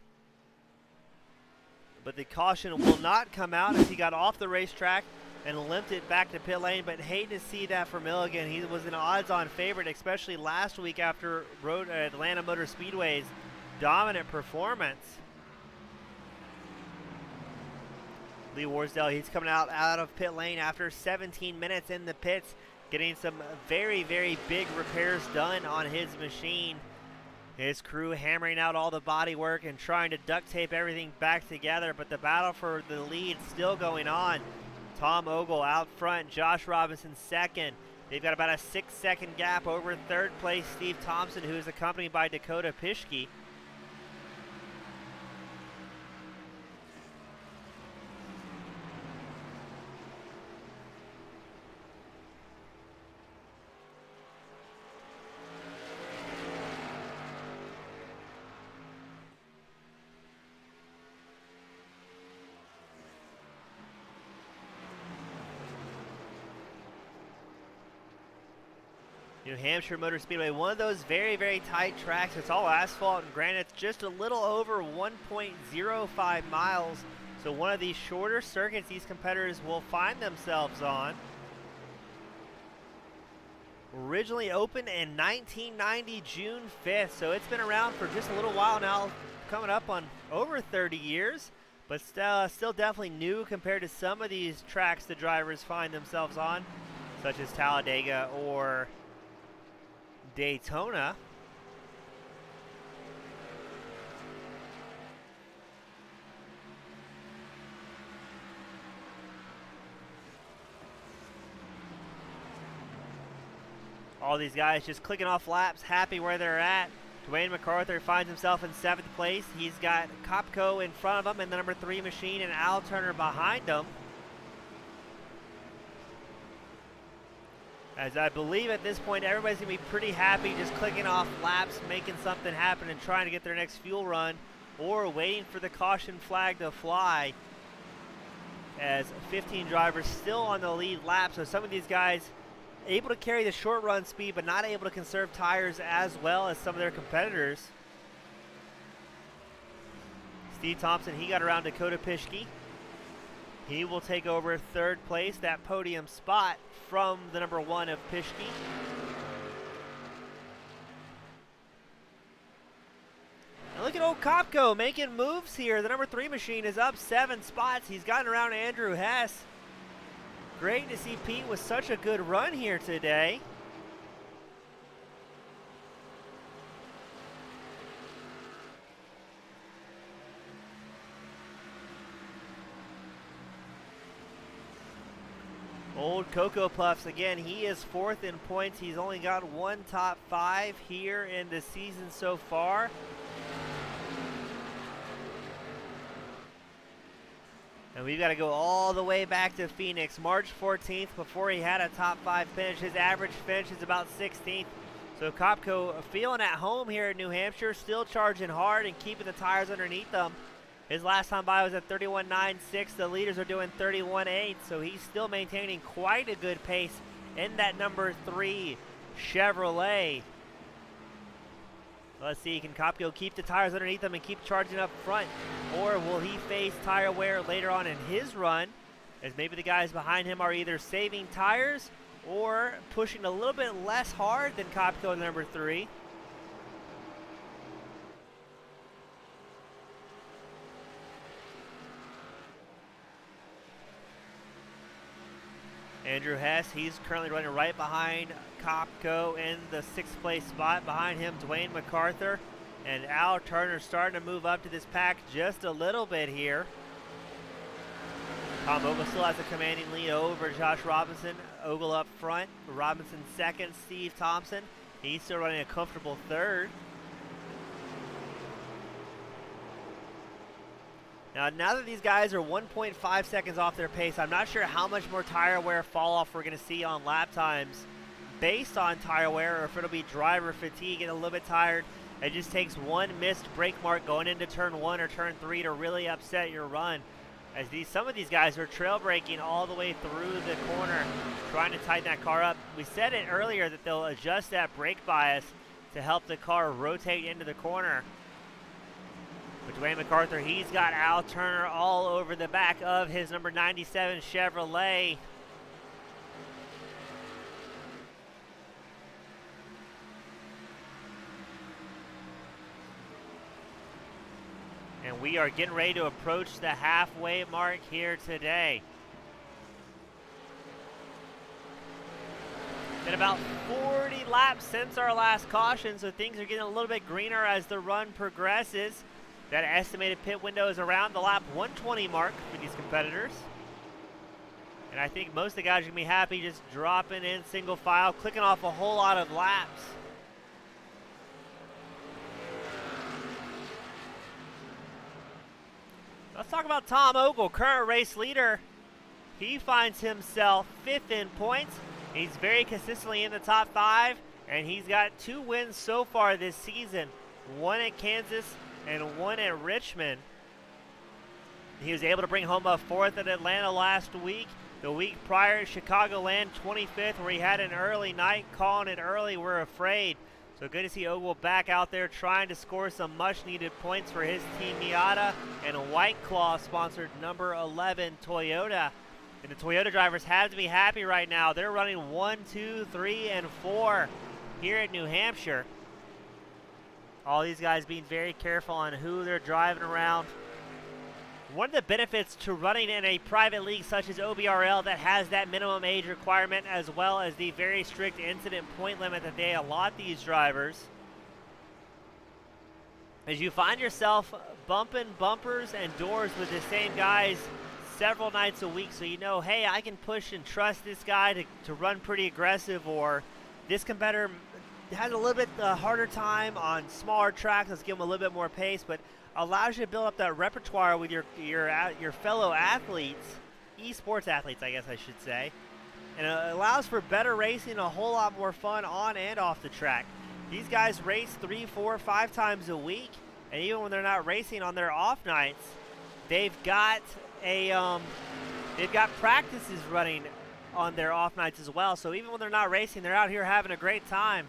but the caution will not come out as he got off the racetrack and limped it back to pit lane. But hate to see that for Milligan. He was an odds-on favorite, especially last week after Atlanta Motor Speedway's dominant performance. Lee Warsdale, he's coming out of pit lane after 17 minutes in the pits, getting some very, very big repairs done on his machine. His crew hammering out all the body work and trying to duct tape everything back together, but the battle for the lead still going on. Tom Ogle out front, Josh Robinson second. They've got about a 6-second gap over third place Steve Thompson, who is accompanied by Dakota Pischke. New Hampshire Motor Speedway, one of those very, very tight tracks. It's all asphalt, and granted, it's just a little over 1.05 miles. So one of these shorter circuits these competitors will find themselves on. Originally opened in 1990, June 5th. So it's been around for just a little while now, coming up on over 30 years. But still definitely new compared to some of these tracks the drivers find themselves on, such as Talladega or Daytona. All these guys just clicking off laps, happy where they're at. Dwayne MacArthur finds himself in 7th place. He's got Kopko in front of him and the number 3 machine and Al Turner behind him. As I believe at this point, everybody's going to be pretty happy just clicking off laps, making something happen and trying to get their next fuel run, or waiting for the caution flag to fly, as 15 drivers still on the lead lap. So some of these guys able to carry the short run speed, but not able to conserve tires as well as some of their competitors. Steve Thompson, he got around Dakota Pischke. He will take over 3rd place, that podium spot from the number 1 of Pischke. And look at old Kopko making moves here. The number 3 machine is up 7 spots. He's gotten around Andrew Hess. Great to see Pete with such a good run here today. Old Cocoa Puffs, again, he is 4th in points. He's only got 1 top 5 here in the season so far. And we've got to go all the way back to Phoenix, March 14th, before he had a top 5 finish. His average finish is about 16th. So Kopko feeling at home here in New Hampshire, still charging hard and keeping the tires underneath them. His last time by was at 31.96. The leaders are doing 31.8, so he's still maintaining quite a good pace in that number 3 Chevrolet. Let's see, can Kopko keep the tires underneath him and keep charging up front? Or will he face tire wear later on in his run, as maybe the guys behind him are either saving tires or pushing a little bit less hard than Kopko in number 3. Andrew Hess, he's currently running right behind Kopko in the 6th place spot. Behind him, Dwayne MacArthur and Al Turner starting to move up to this pack just a little bit here. Tom Ogle still has a commanding lead over Josh Robinson. Ogle up front, Robinson 2nd, Steve Thompson, he's still running a comfortable 3rd. Now that these guys are 1.5 seconds off their pace, I'm not sure how much more tire wear fall off we're going to see on lap times based on tire wear, or if it'll be driver fatigue, getting a little bit tired. It just takes one missed brake mark going into turn 1 or turn 3 to really upset your run. as some of these guys are trail braking all the way through the corner, trying to tighten that car up. We said it earlier that they'll adjust that brake bias to help the car rotate into the corner. But Dwayne MacArthur, he's got Al Turner all over the back of his number 97 Chevrolet. And we are getting ready to approach the halfway mark here today. Been about 40 laps since our last caution, so things are getting a little bit greener as the run progresses. That estimated pit window is around the lap 120 mark for these competitors. And I think most of the guys are going to be happy just dropping in single file, clicking off a whole lot of laps. Let's talk about Tom Ogle, current race leader. He finds himself 5th in points. He's very consistently in the top 5, and he's got 2 wins so far this season. 1 at Kansas and 1 at Richmond. He was able to bring home a 4th at Atlanta last week. The week prior, Chicagoland 25th, where he had an early night, calling it early, we're afraid. So good to see Ogle back out there trying to score some much-needed points for his team Miata and a White Claw-sponsored number 11 Toyota. And the Toyota drivers have to be happy right now. They're running 1, 2, 3, and 4 here at New Hampshire. All these guys being very careful on who they're driving around. One of the benefits to running in a private league such as OBRL that has that minimum age requirement, as well as the very strict incident point limit that they allot these drivers, is you find yourself bumping bumpers and doors with the same guys several nights a week, so you know, hey, I can push and trust this guy to run pretty aggressive, or this competitor has a little bit harder time on smaller tracks. Let's give them a little bit more pace, but allows you to build up that repertoire with your fellow athletes, esports athletes, I guess I should say, and it allows for better racing, a whole lot more fun on and off the track. These guys race 3, 4, 5 times a week, and even when they're not racing on their off nights, they've got practices running on their off nights as well. So even when they're not racing, they're out here having a great time.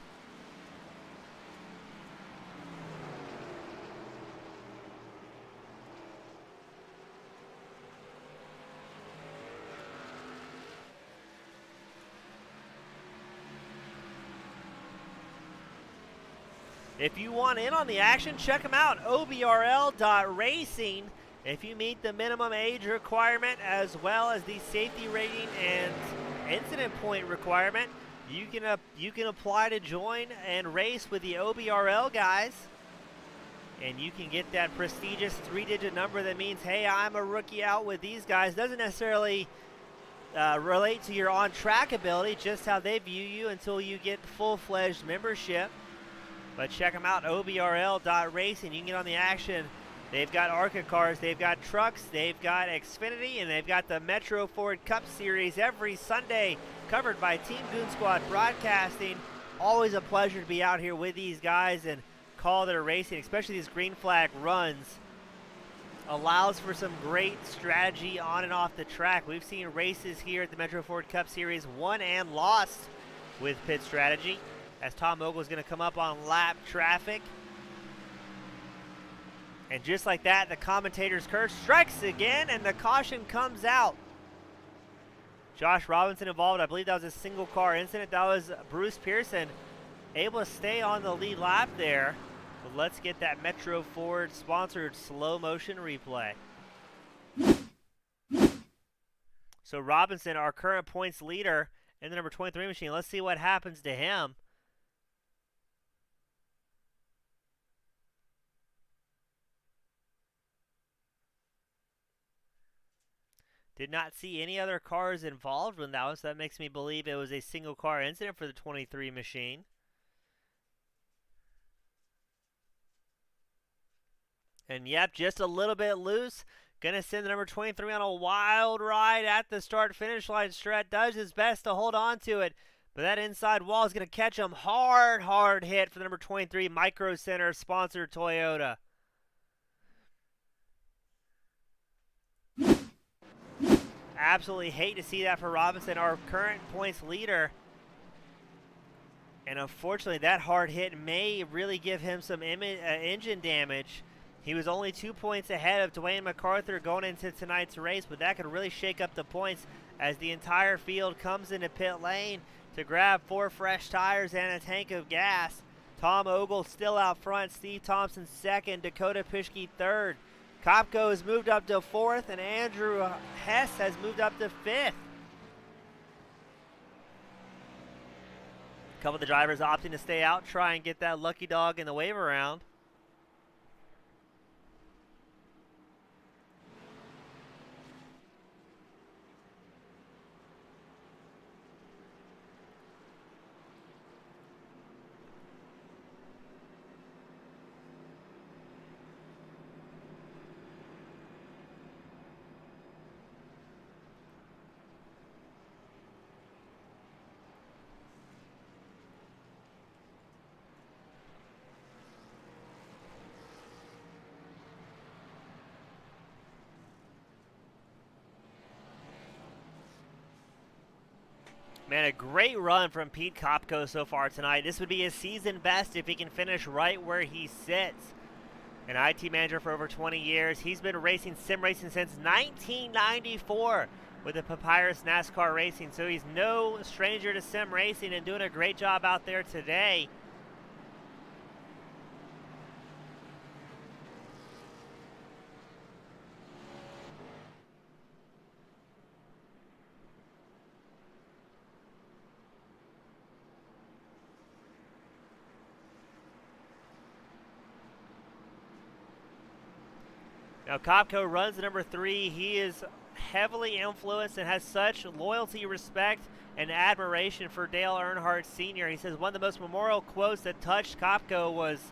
If you want in on the action, check them out, obrl.racing. If you meet the minimum age requirement as well as the safety rating and incident point requirement, you can apply to join and race with the OBRL guys, and you can get that prestigious 3-digit number that means, hey, I'm a rookie out with these guys. Doesn't necessarily relate to your on-track ability, just how they view you until you get full-fledged membership. But check them out, obrl.racing. You can get on the action. They've got ARCA cars, they've got trucks, they've got Xfinity, and they've got the Metro Ford Cup Series every Sunday, covered by Team Goon Squad Broadcasting. Always a pleasure to be out here with these guys and call their racing, especially these green flag runs. Allows for some great strategy on and off the track. We've seen races here at the Metro Ford Cup Series won and lost with pit strategy, as Tom Ogle is going to come up on lap traffic. And just like that, the commentator's curse strikes again, and the caution comes out. Josh Robinson involved. I believe that was a single car incident. That was Bruce Pearson able to stay on the lead lap there. But let's get that Metro Ford sponsored slow motion replay. So Robinson, our current points leader in the number 23 machine. Let's see what happens to him. Did not see any other cars involved when that was. So that makes me believe it was a single car incident for the 23 machine. And yep, just a little bit loose. Gonna send the number 23 on a wild ride at the start-finish line. Strat does his best to hold on to it, but that inside wall is gonna catch him hard hit for the number 23 Micro Center sponsored Toyota. absolutely hate to see that for Robinson, our current points leader. And unfortunately, that hard hit may really give him some engine damage. He was only 2 points ahead of Dwayne MacArthur going into tonight's race, but that could really shake up the points as the entire field comes into pit lane to grab 4 fresh tires and a tank of gas. Tom Ogle still out front, Steve Thompson second, Dakota Pischke third. Kopko has moved up to 4th, and Andrew Hess has moved up to 5th. A couple of the drivers opting to stay out, try and get that lucky dog in the wave around. Man, a great run from Pete Kopko so far tonight. This would be his season best if he can finish right where he sits. An IT manager for over 20 years. He's been racing sim racing since 1994 with the Papyrus NASCAR Racing, so he's no stranger to sim racing and doing a great job out there today. Now, Kopko runs the number 3. He is heavily influenced and has such loyalty, respect, and admiration for Dale Earnhardt Sr. He says one of the most memorable quotes that touched Kopko was,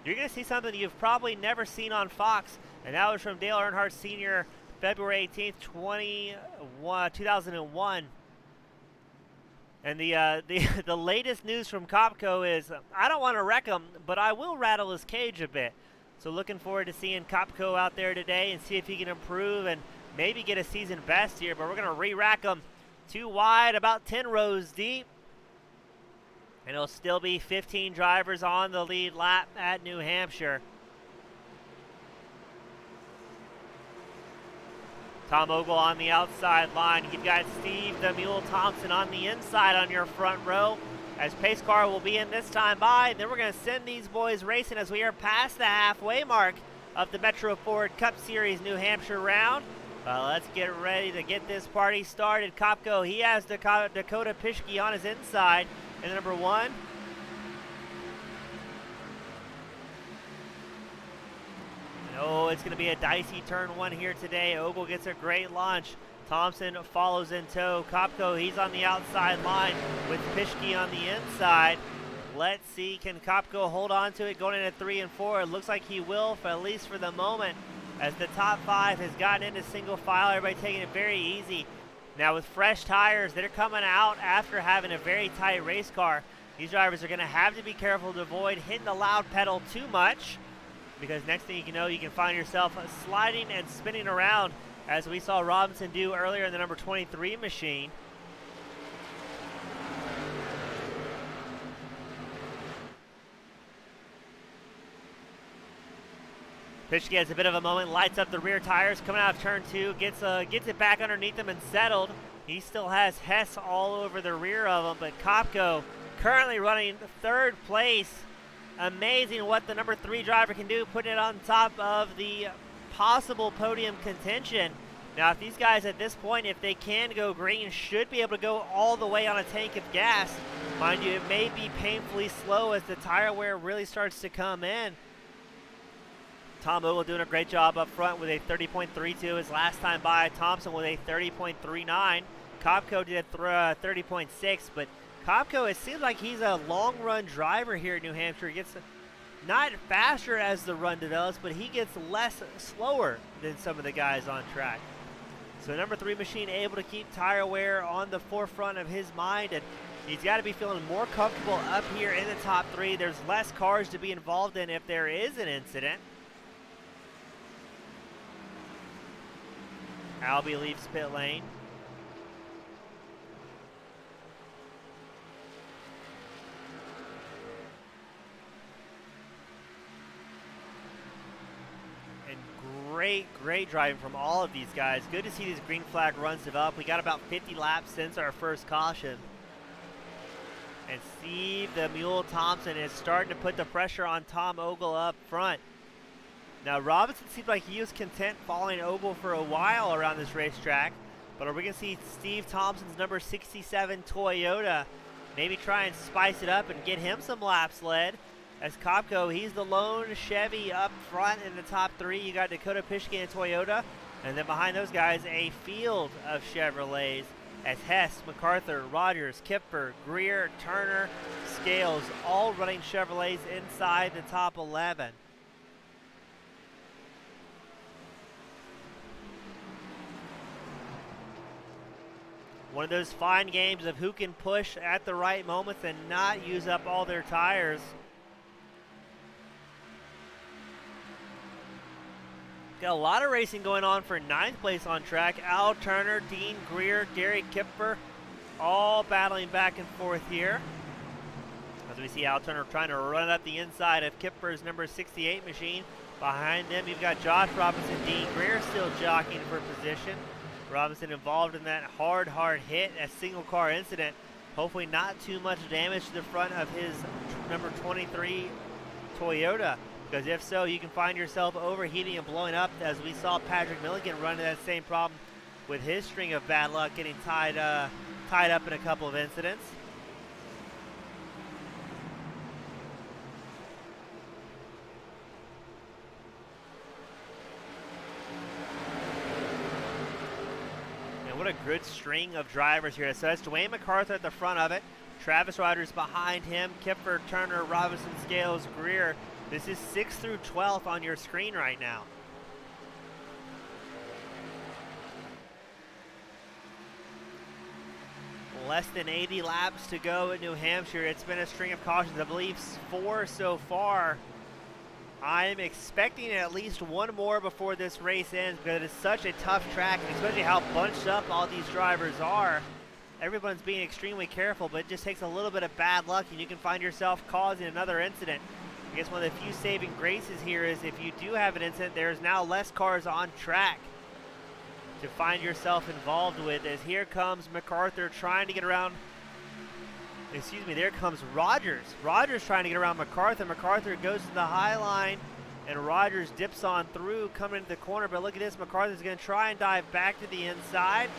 "You're going to see something you've probably never seen on Fox," and that was from Dale Earnhardt Sr., February 18th, 2001. And the latest news from Kopko is, I don't want to wreck him, but I will rattle his cage a bit. So looking forward to seeing Kopko out there today and see if he can improve and maybe get a season best here. But we're going to re-rack him 2 wide, about 10 rows deep. And it'll still be 15 drivers on the lead lap at New Hampshire. Tom Ogle on the outside line. You've got Steve the Mule Thompson on the inside on your front row, as pace car will be in this time by. And then we're going to send these boys racing as we are past the halfway mark of the Metro Ford Cup Series New Hampshire round. Let's get ready to get this party started. Kopko, he has Dakota Pischke on his inside in the number 1. Oh, it's going to be a dicey turn 1 here today. Ogle gets a great launch. Thompson follows in tow. Kopko, he's on the outside line with Pischke on the inside. Let's see, can Kopko hold on to it going into 3 and 4? It looks like he will, at least for the moment, as the top 5 has gotten into single file. Everybody taking it very easy. Now with fresh tires, they're coming out after having a very tight race car. These drivers are going to have to be careful to avoid hitting the loud pedal too much, because next thing you know, you can find yourself sliding and spinning around, as we saw Robinson do earlier in the number 23 machine. Pischke has a bit of a moment, lights up the rear tires, coming out of turn 2, gets it back underneath him and settled. He still has Hess all over the rear of him, but Kopko currently running 3rd place. Amazing what the number 3 driver can do, putting it on top of the possible podium contention. Now, if these guys at this point, if they can go green, should be able to go all the way on a tank of gas. Mind you, it may be painfully slow as the tire wear really starts to come in. Tom Ogle doing a great job up front with a 30.32 his last time by. Thompson with a 30.39. Kopko did 30.6, but Kopko, it seems like he's a long-run driver here at New Hampshire. He gets not faster as the run develops, but he gets slower than some of the guys on track. So number 3 machine able to keep tire wear on the forefront of his mind, and he's got to be feeling more comfortable up here in the top 3. There's less cars to be involved in if there is an incident. Albie leaves pit lane. great driving from all of these guys. Good to see these green flag runs develop. We got about 50 laps since our first caution. And Steve the Mule Thompson is starting to put the pressure on Tom Ogle up front. Now Robinson seemed like he was content following Ogle for a while around this racetrack. But are we going to see Steve Thompson's number 67 Toyota maybe try and spice it up and get him some laps led? As Kopko, he's the lone Chevy up front in the top three. You got Dakota Pischke and Toyota. And then behind those guys, a field of Chevrolets as Hess, MacArthur, Rogers, Kipfer, Greer, Turner, Scales, all running Chevrolets inside the top 11. One of those fine games of who can push at the right moments and not use up all their tires. Got a lot of racing going on for 9th place on track. Al Turner, Dean Greer, Gary Kipfer, all battling back and forth here. As we see Al Turner trying to run up the inside of Kipfer's number 68 machine. Behind them, you've got Josh Robinson, Dean Greer still jockeying for position. Robinson involved in that hard hit, a single car incident. Hopefully not too much damage to the front of his number 23 Toyota. Because if so, you can find yourself overheating and blowing up, as we saw Patrick Milligan run into that same problem with his string of bad luck, getting tied up in a couple of incidents. And what a good string of drivers here. So that's Dwayne MacArthur at the front of it. Travis Rogers behind him. Kipfer, Turner, Robinson, Scales, Greer. This is 6th through 12th on your screen right now. Less than 80 laps to go at New Hampshire. It's been a string of cautions, I believe 4 so far. I'm expecting at least one more before this race ends, because it is such a tough track, and especially how bunched up all these drivers are. Everyone's being extremely careful, but it just takes a little bit of bad luck and you can find yourself causing another incident. I guess one of the few saving graces here is if you do have an incident, there's now less cars on track to find yourself involved with, as here comes MacArthur trying to get around, there comes Rogers. Rogers trying to get around MacArthur. MacArthur goes to the high line and Rogers dips on through coming into the corner, but look at this, MacArthur's going to try and dive back to the inside.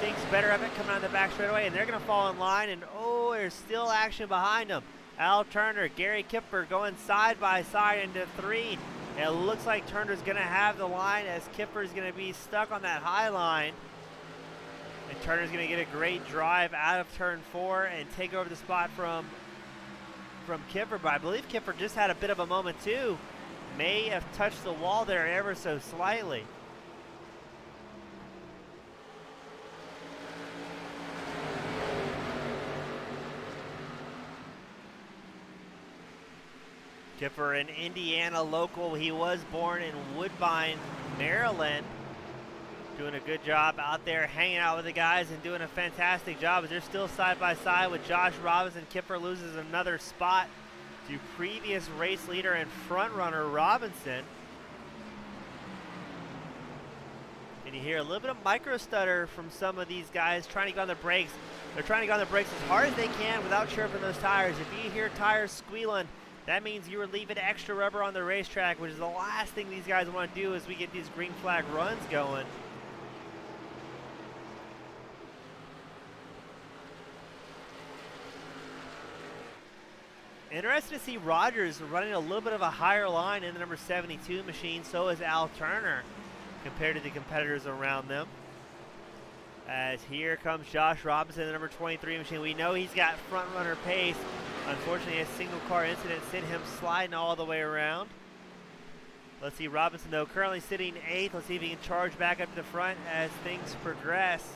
Thinks better of it, coming on the back straightaway, and they're going to fall in line, and oh, there's still action behind them. Al Turner, Gary Kipfer going side by side into 3. It looks like Turner's going to have the line, as Kipfer's going to be stuck on that high line. And Turner's going to get a great drive out of turn 4 and take over the spot from Kipfer. But I believe Kipfer just had a bit of a moment too. May have touched the wall there ever so slightly. Kipfer, an Indiana local. He was born in Woodbine, Maryland. Doing a good job out there, hanging out with the guys and doing a fantastic job, as they're still side by side with Josh Robinson. Kipfer loses another spot to previous race leader and front runner Robinson. And you hear a little bit of micro stutter from some of these guys trying to get on the brakes. They're trying to get on the brakes as hard as they can without chirping those tires. If you hear tires squealing, that means you are leaving extra rubber on the racetrack, which is the last thing these guys want to do as we get these green flag runs going. Interesting to see Rogers running a little bit of a higher line in the number 72 machine. So is Al Turner compared to the competitors around them. As here comes Josh Robinson, the number 23 machine. We know he's got front runner pace. Unfortunately, a single car incident sent him sliding all the way around. Let's see Robinson, though, currently sitting 8th. Let's see if he can charge back up to the front as things progress.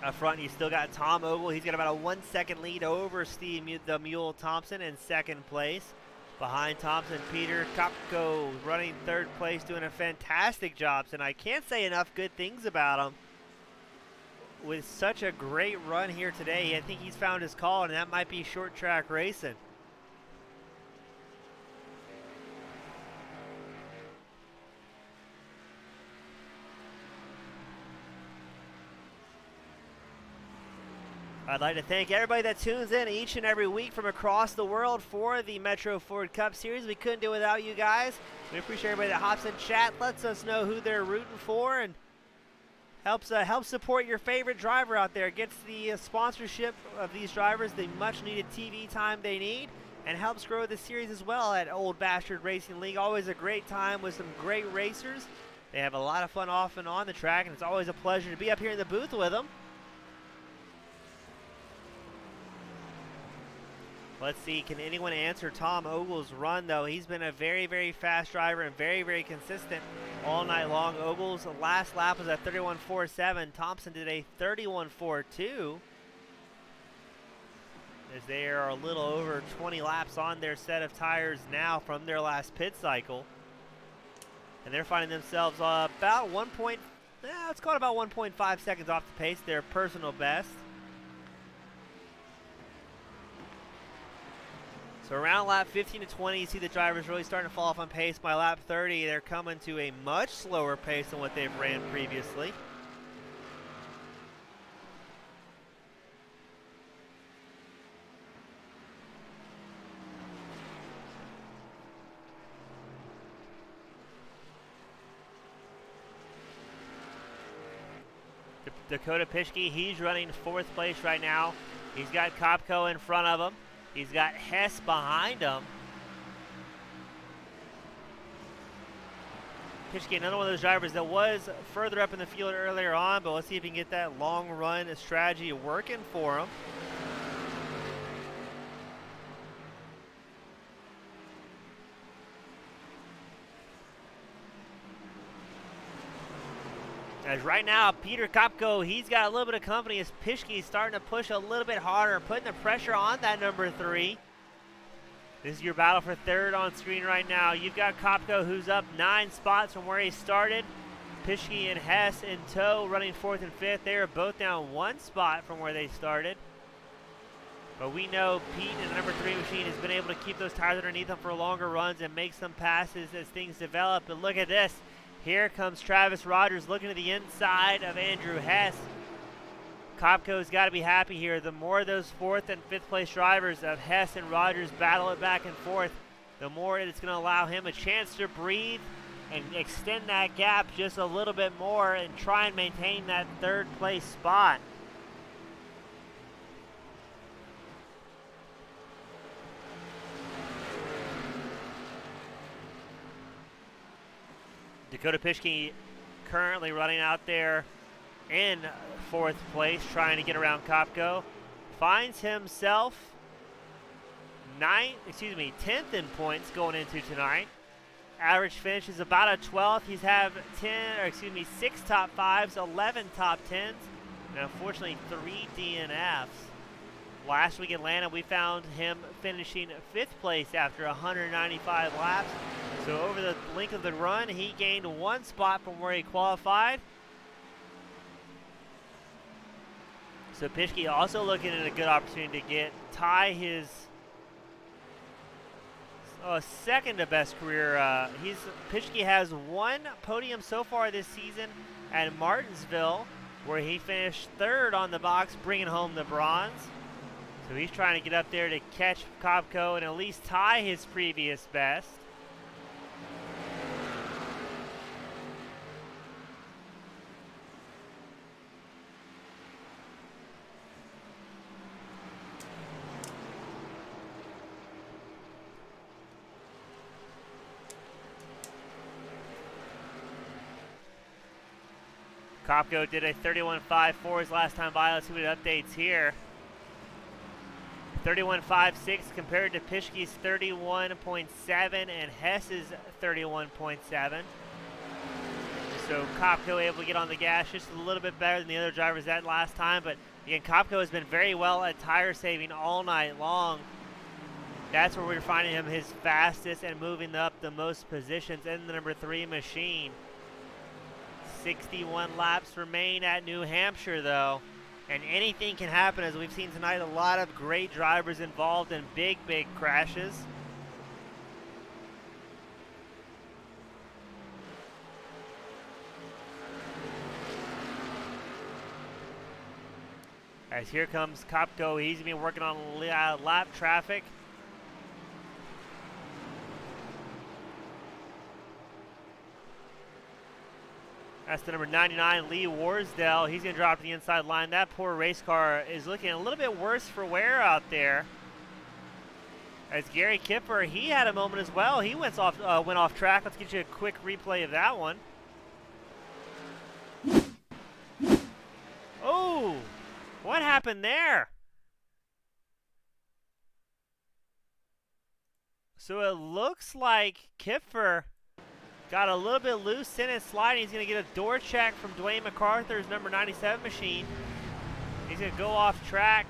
Up front, you still got Tom Ogle. He's got about a 1 second lead over Steve the Mule Thompson in second place. Behind Thompson, Peter Kopko running 3rd place, doing a fantastic job. And I can't say enough good things about him. With such a great run here today, I think he's found his call, and that might be short track racing. I'd like to thank everybody that tunes in each and every week from across the world for the Metro Ford Cup Series. We couldn't do it without you guys. We appreciate everybody that hops in chat, lets us know who they're rooting for, and helps support your favorite driver out there. Gets the sponsorship of these drivers the much-needed TV time they need, and helps grow the series as well at Old Bastard Racing League. Always a great time with some great racers. They have a lot of fun off and on the track, and it's always a pleasure to be up here in the booth with them. Let's see, can anyone answer Tom Ogle's run, though? He's been a very, very fast driver and very, very consistent all night long. Ogle's last lap was at 31.47. Thompson did a 31.42. As they are a little over 20 laps on their set of tires now from their last pit cycle. And they're finding themselves about let's call it about 1.5 seconds off the pace, their personal best. So around lap 15 to 20, you see the drivers really starting to fall off on pace. By lap 30, they're coming to a much slower pace than what they've ran previously. Dakota Pischke, he's running 4th place right now. He's got Kopko in front of him. He's got Hess behind him. Pischke, another one of those drivers that was further up in the field earlier on, but let's see if he can get that long run strategy working for him. As right now, Peter Kopko, he's got a little bit of company as Pischke's starting to push a little bit harder, putting the pressure on that number 3. This is your battle for 3rd on screen right now. You've got Kopko, who's up 9 spots from where he started. Pischke and Hess in tow, running 4th and 5th. They are both down 1 spot from where they started. But we know Pete in the number 3 machine has been able to keep those tires underneath them for longer runs and make some passes as things develop. But look at this. Here comes Travis Rogers looking to the inside of Andrew Hess. Kopko's got to be happy here. The more those 4th and 5th place drivers of Hess and Rogers battle it back and forth, the more it's going to allow him a chance to breathe and extend that gap just a little bit more and try and maintain that 3rd place spot. Dakota Pischke currently running out there in 4th place, trying to get around Kopko. Finds himself 10th in points going into tonight. Average finish is about a 12th. He's have 6 top 5s, 11 top 10s, and unfortunately 3 DNFs. Last week in Atlanta, we found him finishing 5th place after 195 laps. So over the length of the run, he gained 1 spot from where he qualified. So Pischke also looking at a good opportunity to tie his second to best career. Pischke has 1 podium so far this season at Martinsville, where he finished 3rd on the box, bringing home the bronze. So he's trying to get up there to catch Kopko and at least tie his previous best. Kopko did a 31.54 his last time by. Let's see what it updates here. 31.56 compared to Pischke's 31.7 and Hess's 31.7. So Kopko able to get on the gas just a little bit better than the other drivers that last time. But again, Kopko has been very well at tire saving all night long. That's where we're finding him his fastest and moving up the most positions in the number 3 machine. 61 laps remain at New Hampshire, though. And anything can happen, as we've seen tonight. A lot of great drivers involved in big, big crashes. As here comes Kopko. He's been working on lap traffic. That's the number 99, Lee Warsdale. He's going to drop to the inside line. That poor race car is looking a little bit worse for wear out there. As Gary Kipper, he had a moment as well. He went off track. Let's get you a quick replay of that one. Oh, what happened there? So it looks like Kipfer got a little bit loose in his sliding. He's going to get a door check from Dwayne MacArthur's number 97 machine. He's going to go off track.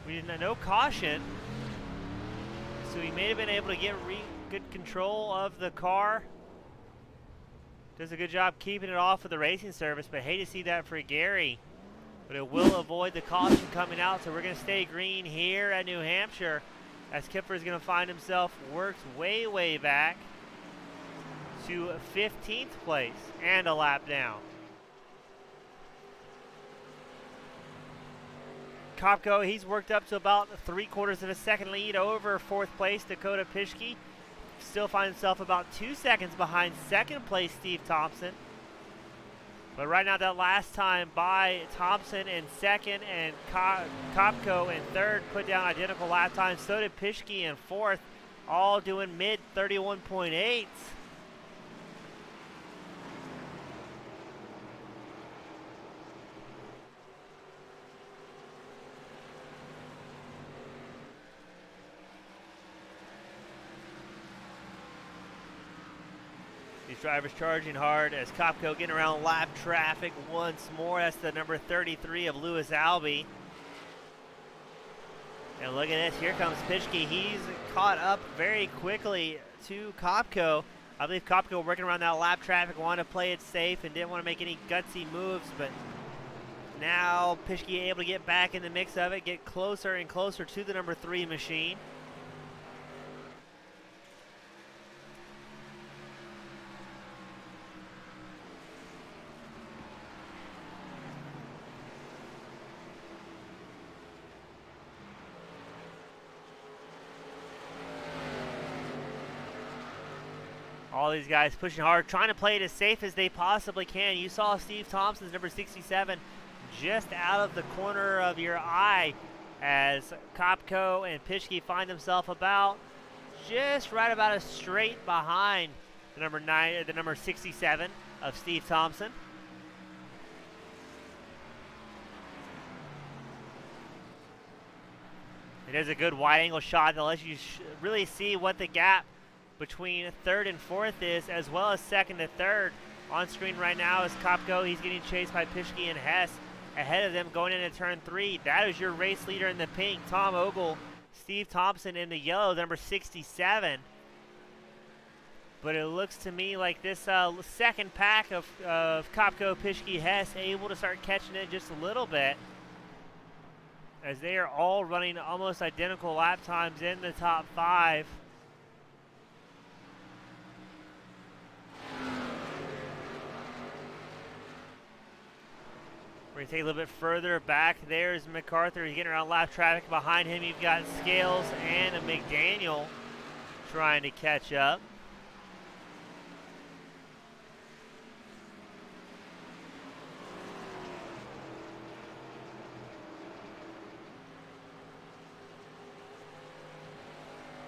We didn't no caution. So he may have been able to get good control of the car. Does a good job keeping it off of the racing service, but hate to see that for Gary. But it will avoid the caution coming out, so we're going to stay green here at New Hampshire as Kipper is going to find himself worked way, way back to 15th place and a lap down. Kopko, he's worked up to about 3/4 of a second lead over 4th place Dakota Pischke. Still finds himself about 2 seconds behind 2nd place Steve Thompson. But right now, that last time by Thompson in 2nd and Kopko in 3rd put down identical lap times. So did Pischke in 4th, all doing mid 31.8s. These drivers charging hard as Kopko getting around lap traffic once more. That's the number 33 of Lewis Albee. And look at this, here comes Pischke. He's caught up very quickly to Kopko. I believe Kopko working around that lap traffic, wanted to play it safe and didn't want to make any gutsy moves, but now Pischke able to get back in the mix of it, get closer and closer to the number 3 machine. All these guys pushing hard, trying to play it as safe as they possibly can. You saw Steve Thompson's number 67 just out of the corner of your eye as Kopko and Pischke find themselves about just right about a straight behind the number 67 of Steve Thompson. It is a good wide angle shot that lets you really see what the gap between 3rd and 4th is, as well as 2nd to 3rd. On screen right now is Kopko. He's getting chased by Pischke and Hess. Ahead of them going into turn 3. That is your race leader in the pink, Tom Ogle. Steve Thompson in the yellow, number 67. But it looks to me like this second pack of Kopko, Pischke, Hess able to start catching it just a little bit, as they are all running almost identical lap times in the top 5. We're going to take a little bit further back. There's MacArthur. He's getting around lap traffic. Behind him, you've got Scales and McDaniel trying to catch up.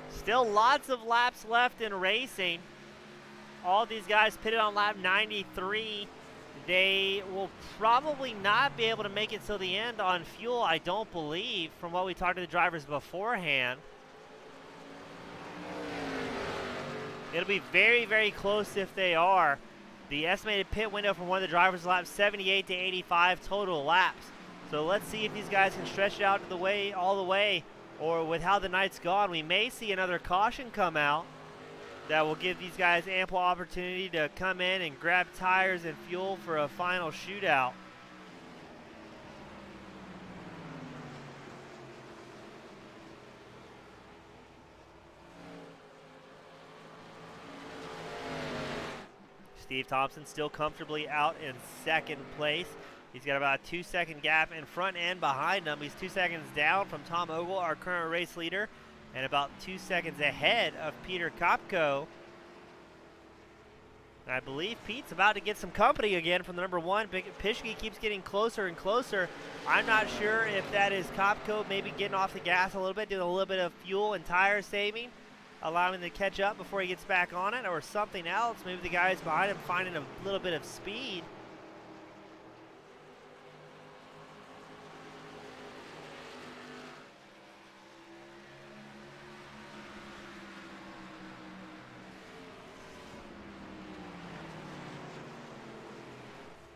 Still lots of laps left in racing. All these guys pitted on lap 93. They will probably not be able to make it till the end on fuel, I don't believe, from what we talked to the drivers beforehand. It'll be very, very close if they are. The estimated pit window for one of the drivers is laps 78 to 85 total laps. So let's see if these guys can stretch it out to the way, all the way, or with how the night's gone, we may see another caution come out that will give these guys ample opportunity to come in and grab tires and fuel for a final shootout. Steve Thompson still comfortably out in 2nd place. He's got about a 2-second gap in front and behind him. He's 2 seconds down from Tom Ogle, our current race leader, and about 2 seconds ahead of Peter Kopko. I believe Pete's about to get some company again from the number 1. Pischke keeps getting closer and closer. I'm not sure if that is Kopko maybe getting off the gas a little bit, doing a little bit of fuel and tire saving, allowing him to catch up before he gets back on it, or something else. Maybe the guys behind him finding a little bit of speed.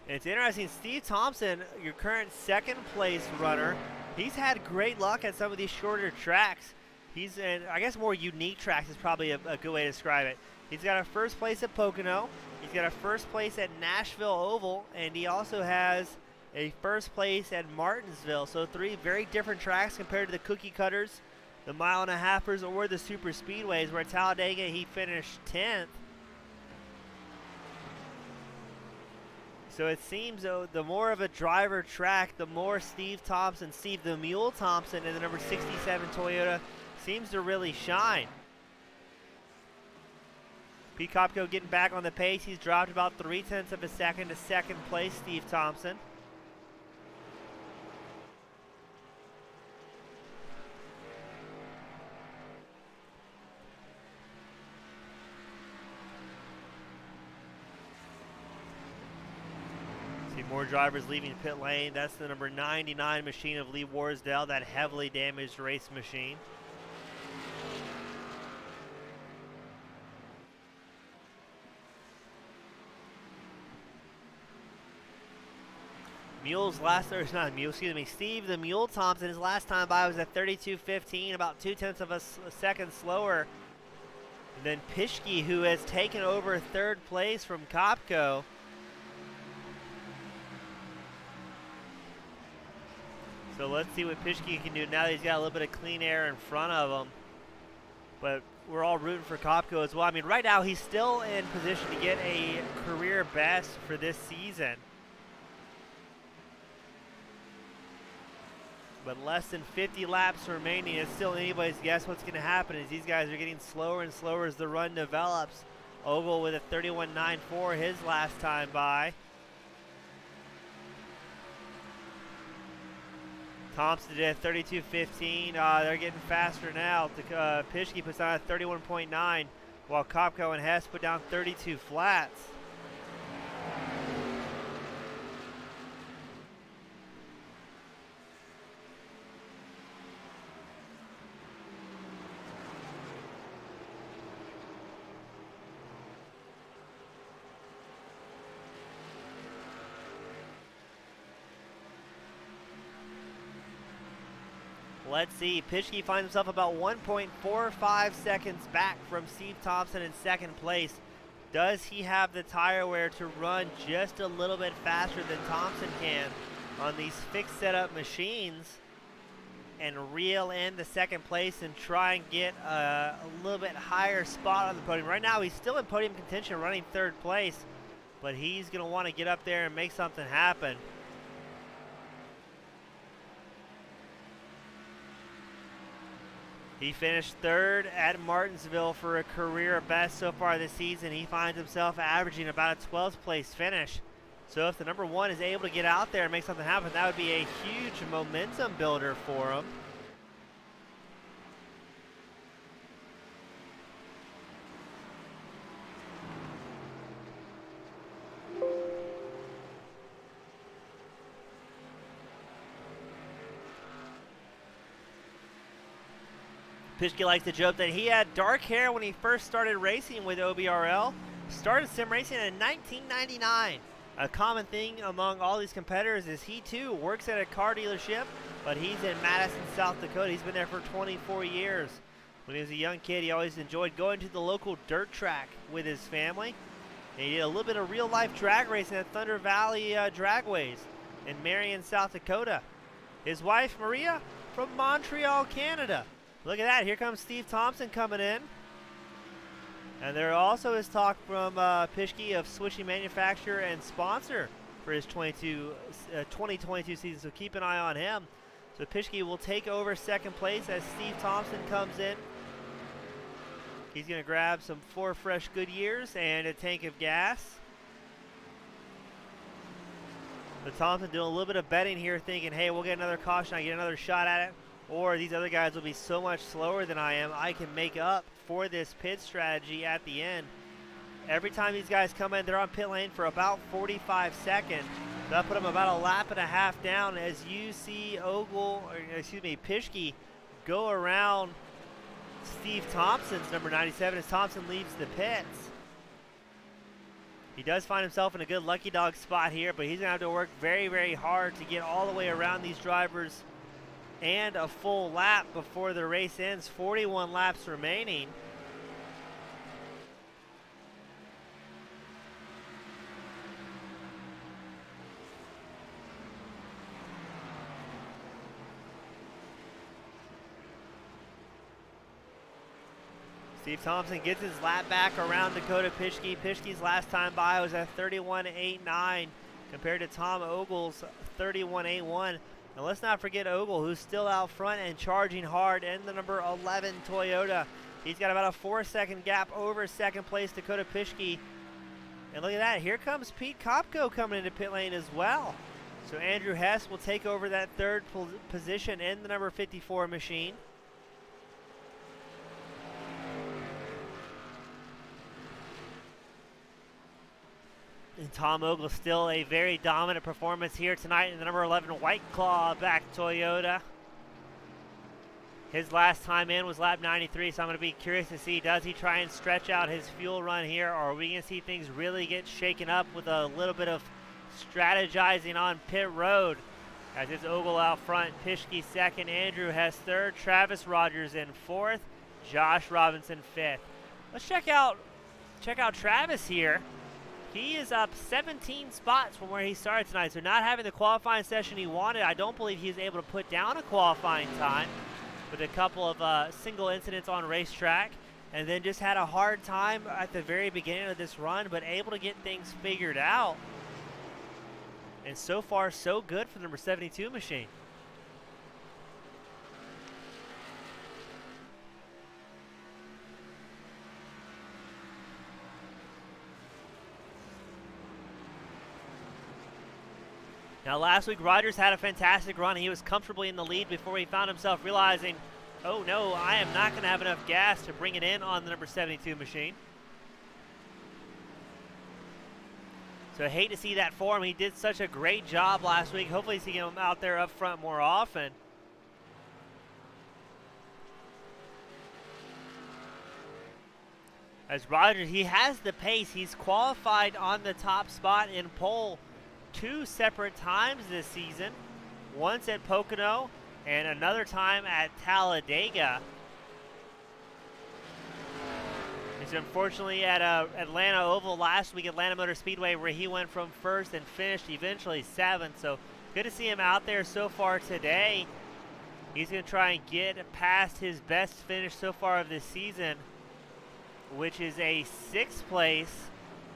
It's interesting, Steve Thompson, your current second place runner, he's had great luck at some of these shorter tracks. He's in, I guess more unique tracks is probably a good way to describe it. He's got a first place at Pocono, he's got a first place at Nashville Oval, and he also has a first place at Martinsville. So 3 very different tracks compared to the cookie cutters, the mile and a halfers, or the super speedways, where at Talladega he finished 10th. So it seems, though, the more of a driver track, the more Steve the Mule Thompson in the number 67 Toyota seems to really shine. Pete Kopko getting back on the pace. He's dropped about 0.3 of a second to second place, Steve Thompson. More drivers leaving pit lane. That's the number 99 machine of Lee Warsdale, that heavily damaged race machine. Steve the Mule Thompson, his last time by was at 32.15, about 0.2 of a second slower than Pischke, who has taken over 3rd place from Kopko. So let's see what Pischke can do now that he's got a little bit of clean air in front of him. But we're all rooting for Kopko as well. I mean, right now he's still in position to get a career best for this season. But less than 50 laps remaining. It's still anybody's guess what's going to happen as these guys are getting slower and slower as the run develops. Ogle with a 31.94 his last time by. Thompson did 32.15. They're getting faster now. Pischke puts on a 31.9, while Kopko and Hess put down 32 flats. Let's see, Pischke finds himself about 1.45 seconds back from Steve Thompson in second place. Does he have the tire wear to run just a little bit faster than Thompson can on these fixed setup machines and reel in the second place and try and get a little bit higher spot on the podium? Right now he's still in podium contention, running 3rd place, but he's going to want to get up there and make something happen. He finished 3rd at Martinsville for a career best so far this season. He finds himself averaging about a 12th place finish. So if the number 1 is able to get out there and make something happen, that would be a huge momentum builder for him. Pischke likes to joke that he had dark hair when he first started racing with OBRL. Started sim racing in 1999. A common thing among all these competitors is he too works at a car dealership, but he's in Madison, South Dakota. He's been there for 24 years. When he was a young kid, he always enjoyed going to the local dirt track with his family. And he did a little bit of real-life drag racing at Thunder Valley Dragways in Marion, South Dakota. His wife, Maria, from Montreal, Canada. Look at that. Here comes Steve Thompson coming in. And there also is talk from Pischke of switching manufacturer and sponsor for his 2022 season, so keep an eye on him. So Pischke will take over second place as Steve Thompson comes in. He's going to grab some 4 fresh Goodyears and a tank of gas. So Thompson doing a little bit of betting here, thinking, hey, we'll get another caution, I get another shot at it, or these other guys will be so much slower than I am, I can make up for this pit strategy at the end. Every time these guys come in, they're on pit lane for about 45 seconds. That'll put them about a lap and a half down as you see Pischke go around Steve Thompson's number 97 as Thompson leaves the pits. He does find himself in a good lucky dog spot here, but he's going to have to work very, very hard to get all the way around these drivers and a full lap before the race ends. 41 laps remaining. Steve Thompson gets his lap back around Dakota Pischke. Pischke's last time by was at 31.89 compared to Tom Ogle's 31.81. And let's not forget Ogle, who's still out front and charging hard in the number 11 Toyota. He's got about a 4-second gap over second place Dakota Pischke. And look at that, here comes Pete Kopko coming into pit lane as well. So Andrew Hess will take over that third position in the number 54 machine. And Tom Ogle still a very dominant performance here tonight in the number 11 White Claw back Toyota. His last time in was lap 93, so I'm going to be curious to see, does he try and stretch out his fuel run here, or are we going to see things really get shaken up with a little bit of strategizing on pit road? As it's Ogle out front, Pischke second, Andrew Hess third, Travis Rogers in fourth, Josh Robinson fifth. Let's check out Travis here. He is up 17 spots from where he started tonight, so not having the qualifying session he wanted. I don't believe he was able to put down a qualifying time with a couple of single incidents on racetrack, and then just had a hard time at the very beginning of this run, but able to get things figured out. And so far, so good for the number 72 machine. Now last week, Rogers had a fantastic run. He was comfortably in the lead before he found himself realizing, oh no, I am not going to have enough gas to bring it in on the number 72 machine. So I hate to see that for him. He did such a great job last week. Hopefully see him out there up front more often. As Rogers, he has the pace. He's qualified on the top spot in pole 2 separate times this season. Once at Pocono and another time at Talladega. He's unfortunately at Atlanta Oval last week, Atlanta Motor Speedway, where he went from first and finished eventually 7th. So good to see him out there so far today. He's going to try and get past his best finish so far of this season, which is a 6th place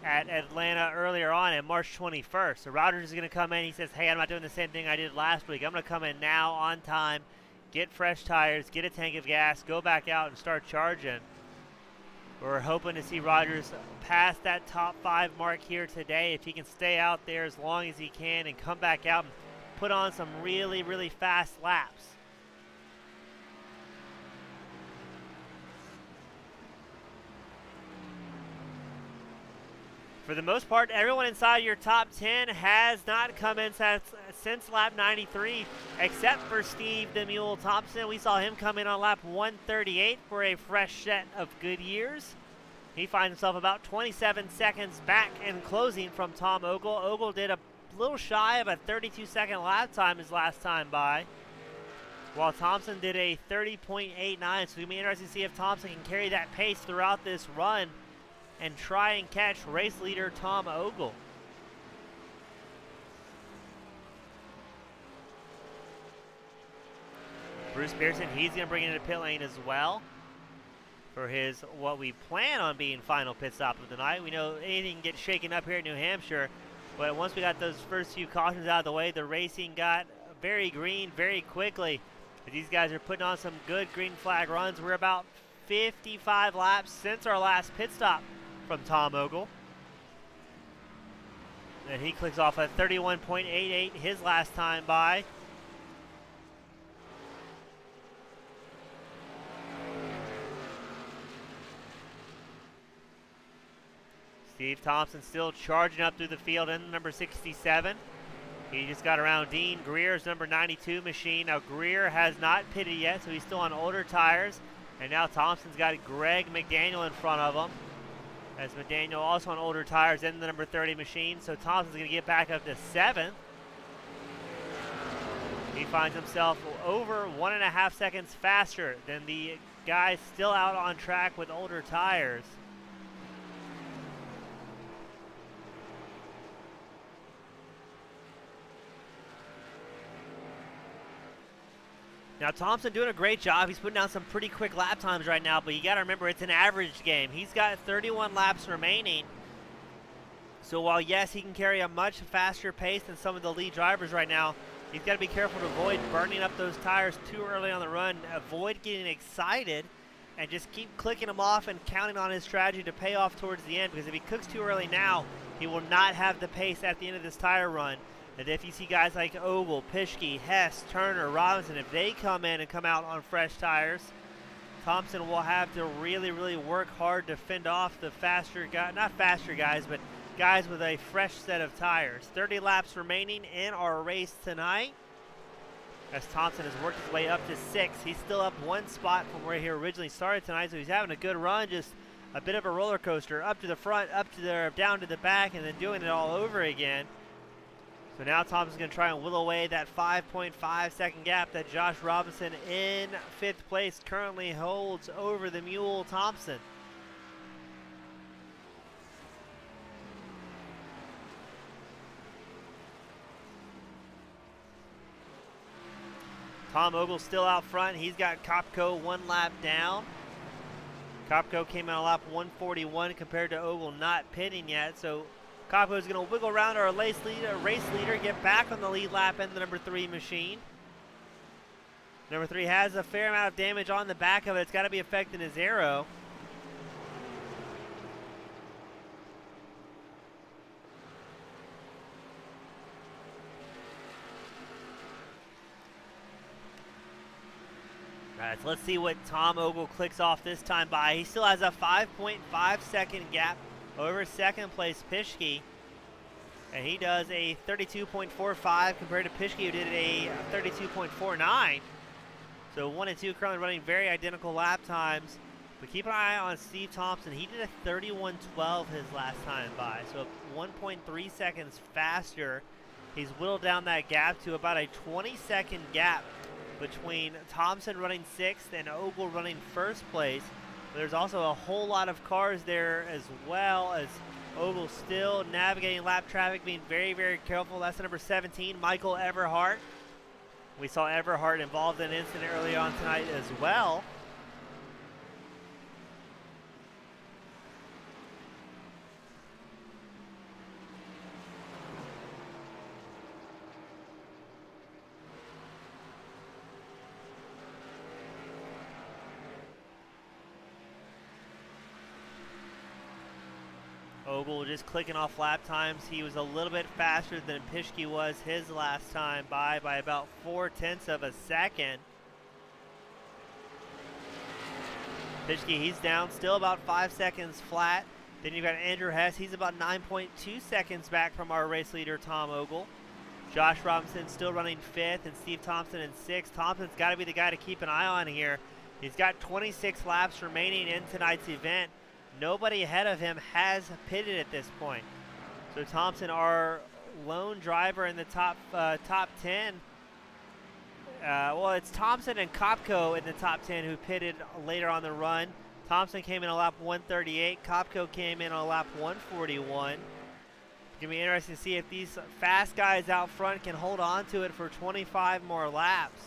at Atlanta earlier on at March 21st. So Rogers is going to come in. He says, hey, I'm not doing the same thing I did last week. I'm going to come in now on time, get fresh tires, get a tank of gas, go back out and start charging. We're hoping to see Rogers pass that top 5 mark here today. If he can stay out there as long as he can and come back out and put on some really, really fast laps. For the most part, everyone inside your top 10 has not come in since lap 93, except for Steve the Mule Thompson. We saw him come in on lap 138 for a fresh set of Goodyears. He finds himself about 27 seconds back in closing from Tom Ogle. Ogle did a little shy of a 32-second lap time his last time by, while Thompson did a 30.89. So it's going to be interesting to see if Thompson can carry that pace throughout this run and try and catch race leader Tom Ogle. Bruce Pearson, he's going to bring it into pit lane as well for his, what we plan on being final pit stop of the night. We know anything can get shaken up here at New Hampshire, But once we got those first few cautions out of the way, the racing got very green very quickly. These guys are putting on some good green flag runs. We're about 55 laps since our last pit stop from Tom Ogle. And he clicks off at 31.88 his last time by. Steve Thompson still charging up through the field in number 67. He just got around Dean Greer's number 92 machine. Now Greer has not pitted yet, so he's still on older tires. And now Thompson's got Greg McDaniel in front of him, as McDaniel also on older tires in the number 30 machine. So Thompson's going to get back up to 7th. He finds himself over 1.5 seconds faster than the guys still out on track with older tires. Now Thompson doing a great job. He's putting down some pretty quick lap times right now, but you got to remember it's an average game. He's got 31 laps remaining. So while yes, he can carry a much faster pace than some of the lead drivers right now, he's got to be careful to avoid burning up those tires too early on the run, avoid getting excited, and just keep clicking them off and counting on his strategy to pay off towards the end, because if he cooks too early now, he will not have the pace at the end of this tire run. And if you see guys like Ogle, Pischke, Hess, Turner, Robinson, if they come in and come out on fresh tires, Thompson will have to really, really work hard to fend off the faster guys, not faster guys, but guys with a fresh set of tires. 30 laps remaining in our race tonight, as Thompson has worked his way up to 6th. He's still up 1 spot from where he originally started tonight, so he's having a good run, just a bit of a roller coaster, up to the front, up to the, down to the back, and then doing it all over again. So now Thompson's going to try and whittle away that 5.5 second gap that Josh Robinson in 5th place currently holds over the mule Thompson. Tom Ogle still out front. He's got Kopko 1 lap down. Kopko came in on lap 141 compared to Ogle not pitting yet. So Kopko is going to wiggle around our race leader, get back on the lead lap in the number 3 machine. Number 3 has a fair amount of damage on the back of it. It's got to be affecting his aero. All right, so let's see what Tom Ogle clicks off this time by. He still has a 5.5 second gap over 2nd place Pischke, and he does a 32.45 compared to Pischke, who did a 32.49. So 1 and 2 currently running very identical lap times. But keep an eye on Steve Thompson. He did a 31.12 his last time by, so 1.3 seconds faster. He's whittled down that gap to about a 20-second gap between Thompson running 6th and Ogle running 1st place. There's also a whole lot of cars there as well, as Ogle still navigating lap traffic, being very, very careful. That's the number 17, Michael Everhart. We saw Everhart involved in an incident early on tonight as well. Ogle just clicking off lap times. He was a little bit faster than Pischke was his last time by about 0.4 of a second. Pischke, he's down still about 5 seconds flat. Then you've got Andrew Hess. He's about 9.2 seconds back from our race leader, Tom Ogle. Josh Robinson still running 5th, and Steve Thompson in 6th. Thompson's got to be the guy to keep an eye on here. He's got 26 laps remaining in tonight's event. Nobody ahead of him has pitted at this point. So Thompson, our lone driver in the top 10. Well, it's Thompson and Kopko in the top 10 who pitted later on the run. Thompson came in on lap 138. Kopko came in on lap 141. It's going to be interesting to see if these fast guys out front can hold on to it for 25 more laps.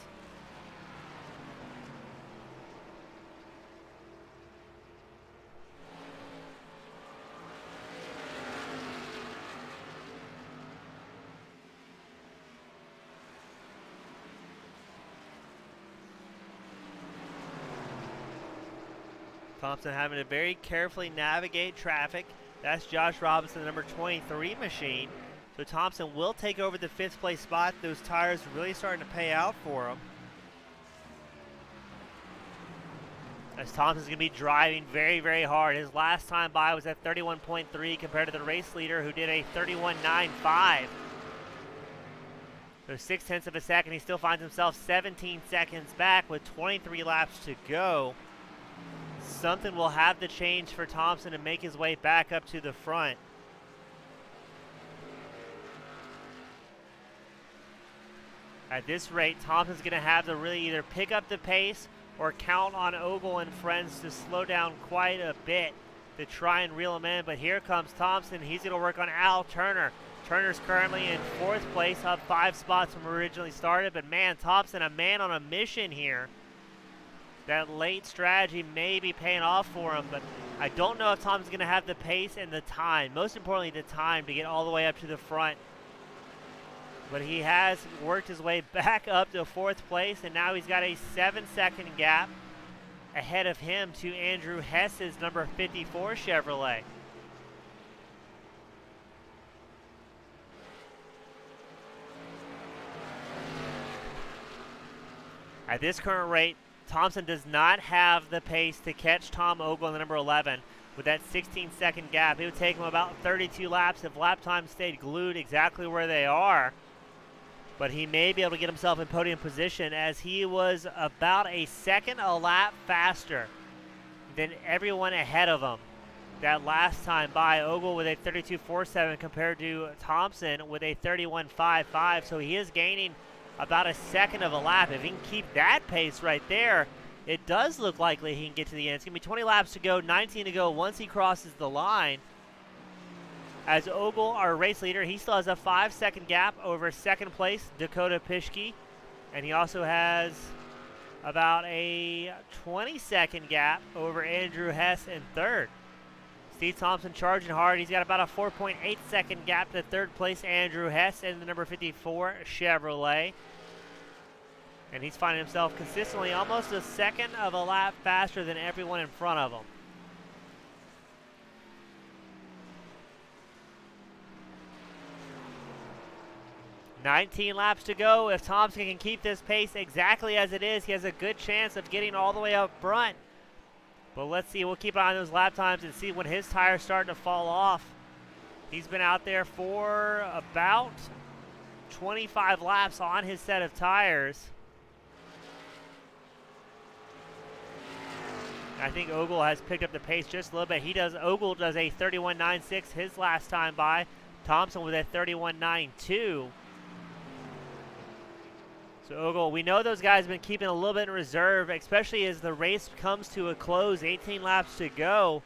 Thompson having to very carefully navigate traffic. That's Josh Robinson, the number 23 machine. So Thompson will take over the 5th place spot. Those tires really starting to pay out for him. As Thompson's going to be driving very, very hard. His last time by was at 31.3 compared to the race leader who did a 31.95. So 0.6 of a second. He still finds himself 17 seconds back with 23 laps to go. Something will have to change for Thompson to make his way back up to the front. At this rate, Thompson's going to have to really either pick up the pace or count on Ogle and friends to slow down quite a bit to try and reel him in. But here comes Thompson. He's going to work on Al Turner. Turner's currently in 4th place, up 5 spots from originally started. But man, Thompson, a man on a mission here. That late strategy may be paying off for him, but I don't know if Thompson's going to have the pace and the time, most importantly the time, to get all the way up to the front. But he has worked his way back up to 4th place, and now he's got a 7-second gap ahead of him to Andrew Hess's number 54 Chevrolet. At this current rate, Thompson does not have the pace to catch Tom Ogle in the number 11 with that 16-second gap. It would take him about 32 laps if lap time stayed glued exactly where they are. But he may be able to get himself in podium position as he was about a second a lap faster than everyone ahead of him that last time by. Ogle with a 32.47 compared to Thompson with a 31.55. So he is gaining about a second of a lap. If he can keep that pace right there, it does look likely he can get to the end. It's going to be 20 laps to go, 19 to go once he crosses the line. As Ogle, our race leader, he still has a 5-second gap over 2nd place, Dakota Pischke. And he also has about a 20-second gap over Andrew Hess in 3rd. Steve Thompson charging hard. He's got about a 4.8-second gap to 3rd place Andrew Hess in the number 54 Chevrolet. And he's finding himself consistently almost a second of a lap faster than everyone in front of him. $19 laps to go. If Thompson can keep this pace exactly as it is, he has a good chance of getting all the way up front. But let's see, we'll keep an eye on those lap times and see when his tires start to fall off. He's been out there for about 25 laps on his set of tires. I think Ogle has picked up the pace just a little bit. Ogle does a 31.96 his last time by. Thompson with a 31.92. So Ogle, we know those guys have been keeping a little bit in reserve, especially as the race comes to a close, 18 laps to go.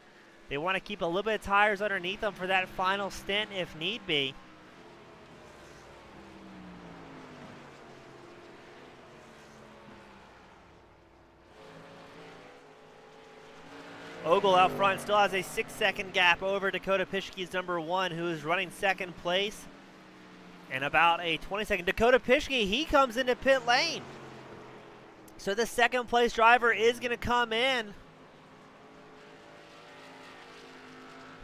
They want to keep a little bit of tires underneath them for that final stint if need be. Ogle out front still has a 6-second gap over Dakota Pischke's number 1, who is running 2nd place. And about a 20-second. Dakota Pischke, he comes into pit lane. So the 2nd place driver is going to come in.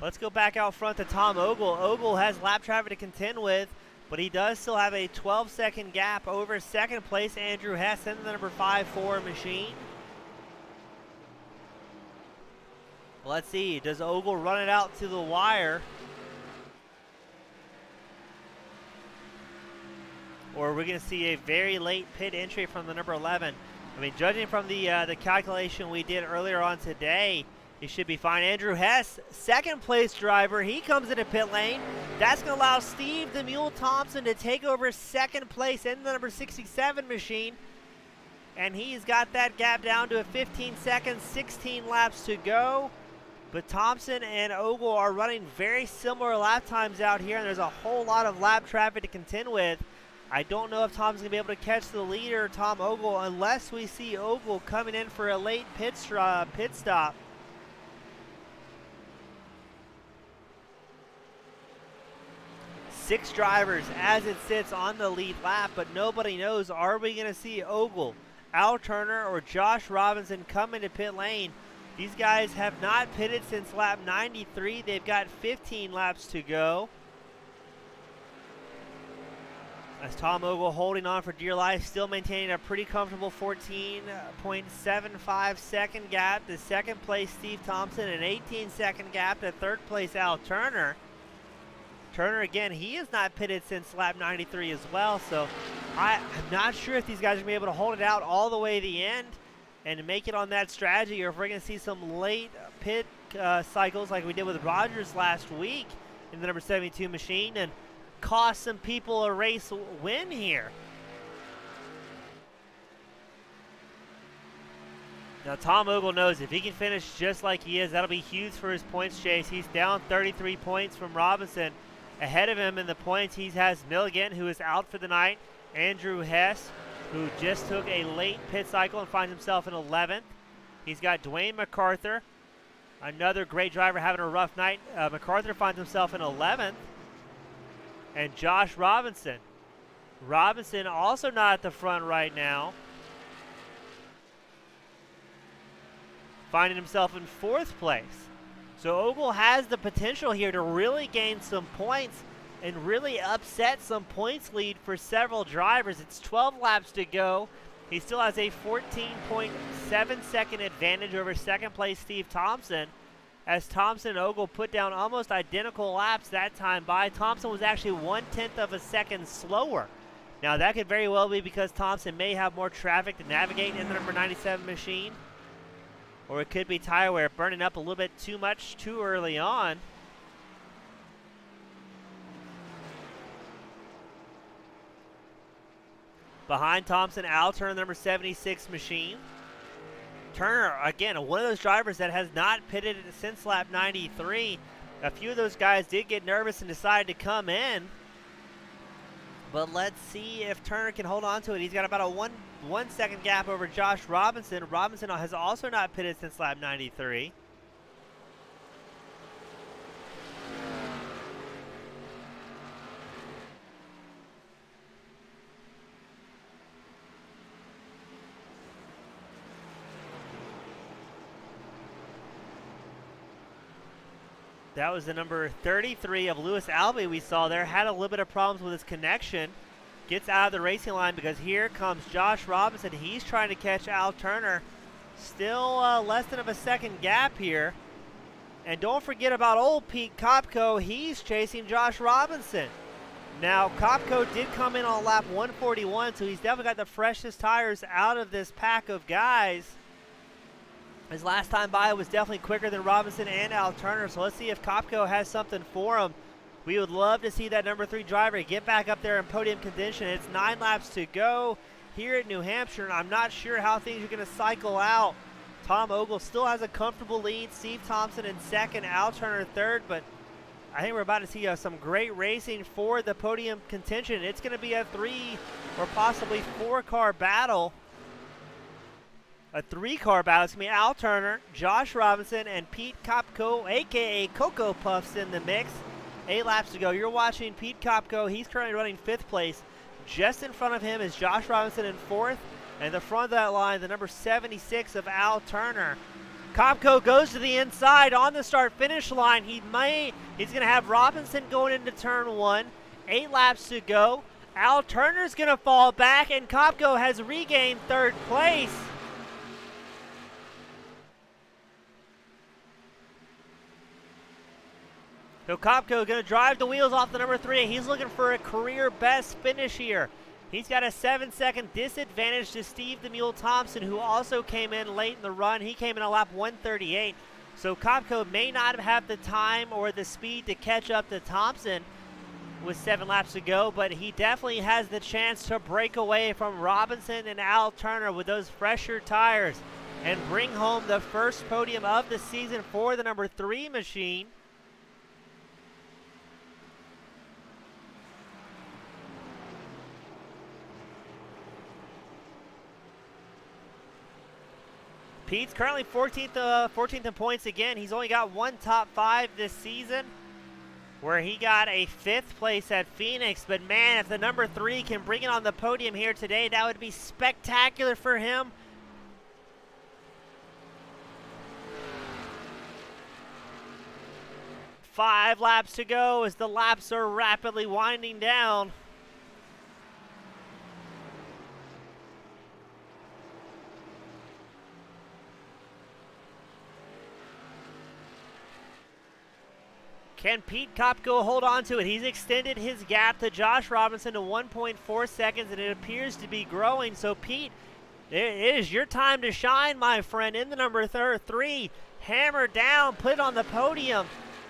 Let's go back out front to Tom Ogle. Ogle has lap traffic to contend with, but he does still have a 12-second gap over 2nd place Andrew Hess in the number 5-4 machine. Let's see, does Ogle run it out to the wire? Or we're going to see a very late pit entry from the number 11. I mean, judging from the calculation we did earlier on today, he should be fine. Andrew Hess, 2nd place driver, he comes into pit lane. That's going to allow Steve the Mule Thompson to take over 2nd place in the number 67 machine. And he's got that gap down to a 15 seconds, 16 laps to go. But Thompson and Ogle are running very similar lap times out here, and there's a whole lot of lap traffic to contend with. I don't know if Tom's going to be able to catch the leader, Tom Ogle, unless we see Ogle coming in for a late pit stop. Six drivers as it sits on the lead lap, but nobody knows, are we going to see Ogle, Al Turner, or Josh Robinson come into pit lane These guys have not pitted since lap 93. They've got 15 laps to go. As Tom Ogle holding on for dear life, still maintaining a pretty comfortable 14.75 second gap to second place Steve Thompson, an 18-second gap to third place Al Turner. Turner, again, he has not pitted since lap 93 as well, so I'm not sure if these guys are going to be able to hold it out all the way to the end and make it on that strategy, or if we're going to see some late pit cycles like we did with Rogers last week in the number 72 machine and cost some people a race win here. Now Tom Ogle knows if he can finish just like he is, that'll be huge for his points chase. He's down 33 points from Robinson. Ahead of him in the points, he has Milligan, who is out for the night, Andrew Hess, who just took a late pit cycle and finds himself in 11th. He's got Dwayne MacArthur, another great driver having a rough night. MacArthur finds himself in 11th. And Josh Robinson. Robinson also not at the front right now, finding himself in 4th place. So Ogle has the potential here to really gain some points and really upset some points lead for several drivers. It's 12 laps to go. He still has a 14.7 second advantage over second place Steve Thompson, as Thompson and Ogle put down almost identical laps that time by. Thompson was actually 1/10 of a second slower. Now that could very well be because Thompson may have more traffic to navigate in the number 97 machine, or it could be tire wear burning up a little bit too much too early on. Behind Thompson, Al Turner, number 76 machine. Turner, again, one of those drivers that has not pitted since lap 93. A few of those guys did get nervous and decided to come in. But let's see if Turner can hold on to it. He's got about a one second gap over Josh Robinson. Robinson has also not pitted since lap 93. That was the number 33 of Lewis Albee we saw there. Had a little bit of problems with his connection. Gets out of the racing line because here comes Josh Robinson. He's trying to catch Al Turner. Still less than a second gap here. And don't forget about old Pete Kopko. He's chasing Josh Robinson. Now, Kopko did come in on lap 141, so he's definitely got the freshest tires out of this pack of guys. His last time by was definitely quicker than Robinson and Al Turner, so let's see if Kopko has something for him. We would love to see that number 3 driver get back up there in podium contention. It's 9 laps to go here at New Hampshire, and I'm not sure how things are going to cycle out. Tom Ogle still has a comfortable lead. Steve Thompson in second, Al Turner third, but I think we're about to see some great racing for the podium contention. It's going to be a 3 or possibly 4-car battle. A 3-car battle. It's going to be Al Turner, Josh Robinson, and Pete Kopko, a.k.a. Cocoa Puffs, in the mix. 8 laps to go. You're watching Pete Kopko. He's currently running 5th place. Just in front of him is Josh Robinson in 4th. And the front of that line, the number 76 of Al Turner. Kopko goes to the inside on the start-finish line. He's going to have Robinson going into turn 1. 8 laps to go. Al Turner's going to fall back, and Kopko has regained 3rd place. So Kopko going to drive the wheels off the number 3. He's looking for a career best finish here. He's got a 7-second disadvantage to Steve the Mule Thompson, who also came in late in the run. He came in at lap 138. So Kopko may not have the time or the speed to catch up to Thompson with 7 laps to go, but he definitely has the chance to break away from Robinson and Al Turner with those fresher tires and bring home the first podium of the season for the number 3 machine. Pete's currently 14th in points again. He's only got 1 top 5 this season, where he got a 5th place at Phoenix. But man, if the number 3 can bring it on the podium here today, that would be spectacular for him. 5 laps to go as the laps are rapidly winding down. Can Pete Kopko hold on to it? He's extended his gap to Josh Robinson to 1.4 seconds, and it appears to be growing. So, Pete, it is your time to shine, my friend, in the number 3. Hammer down, put it on the podium.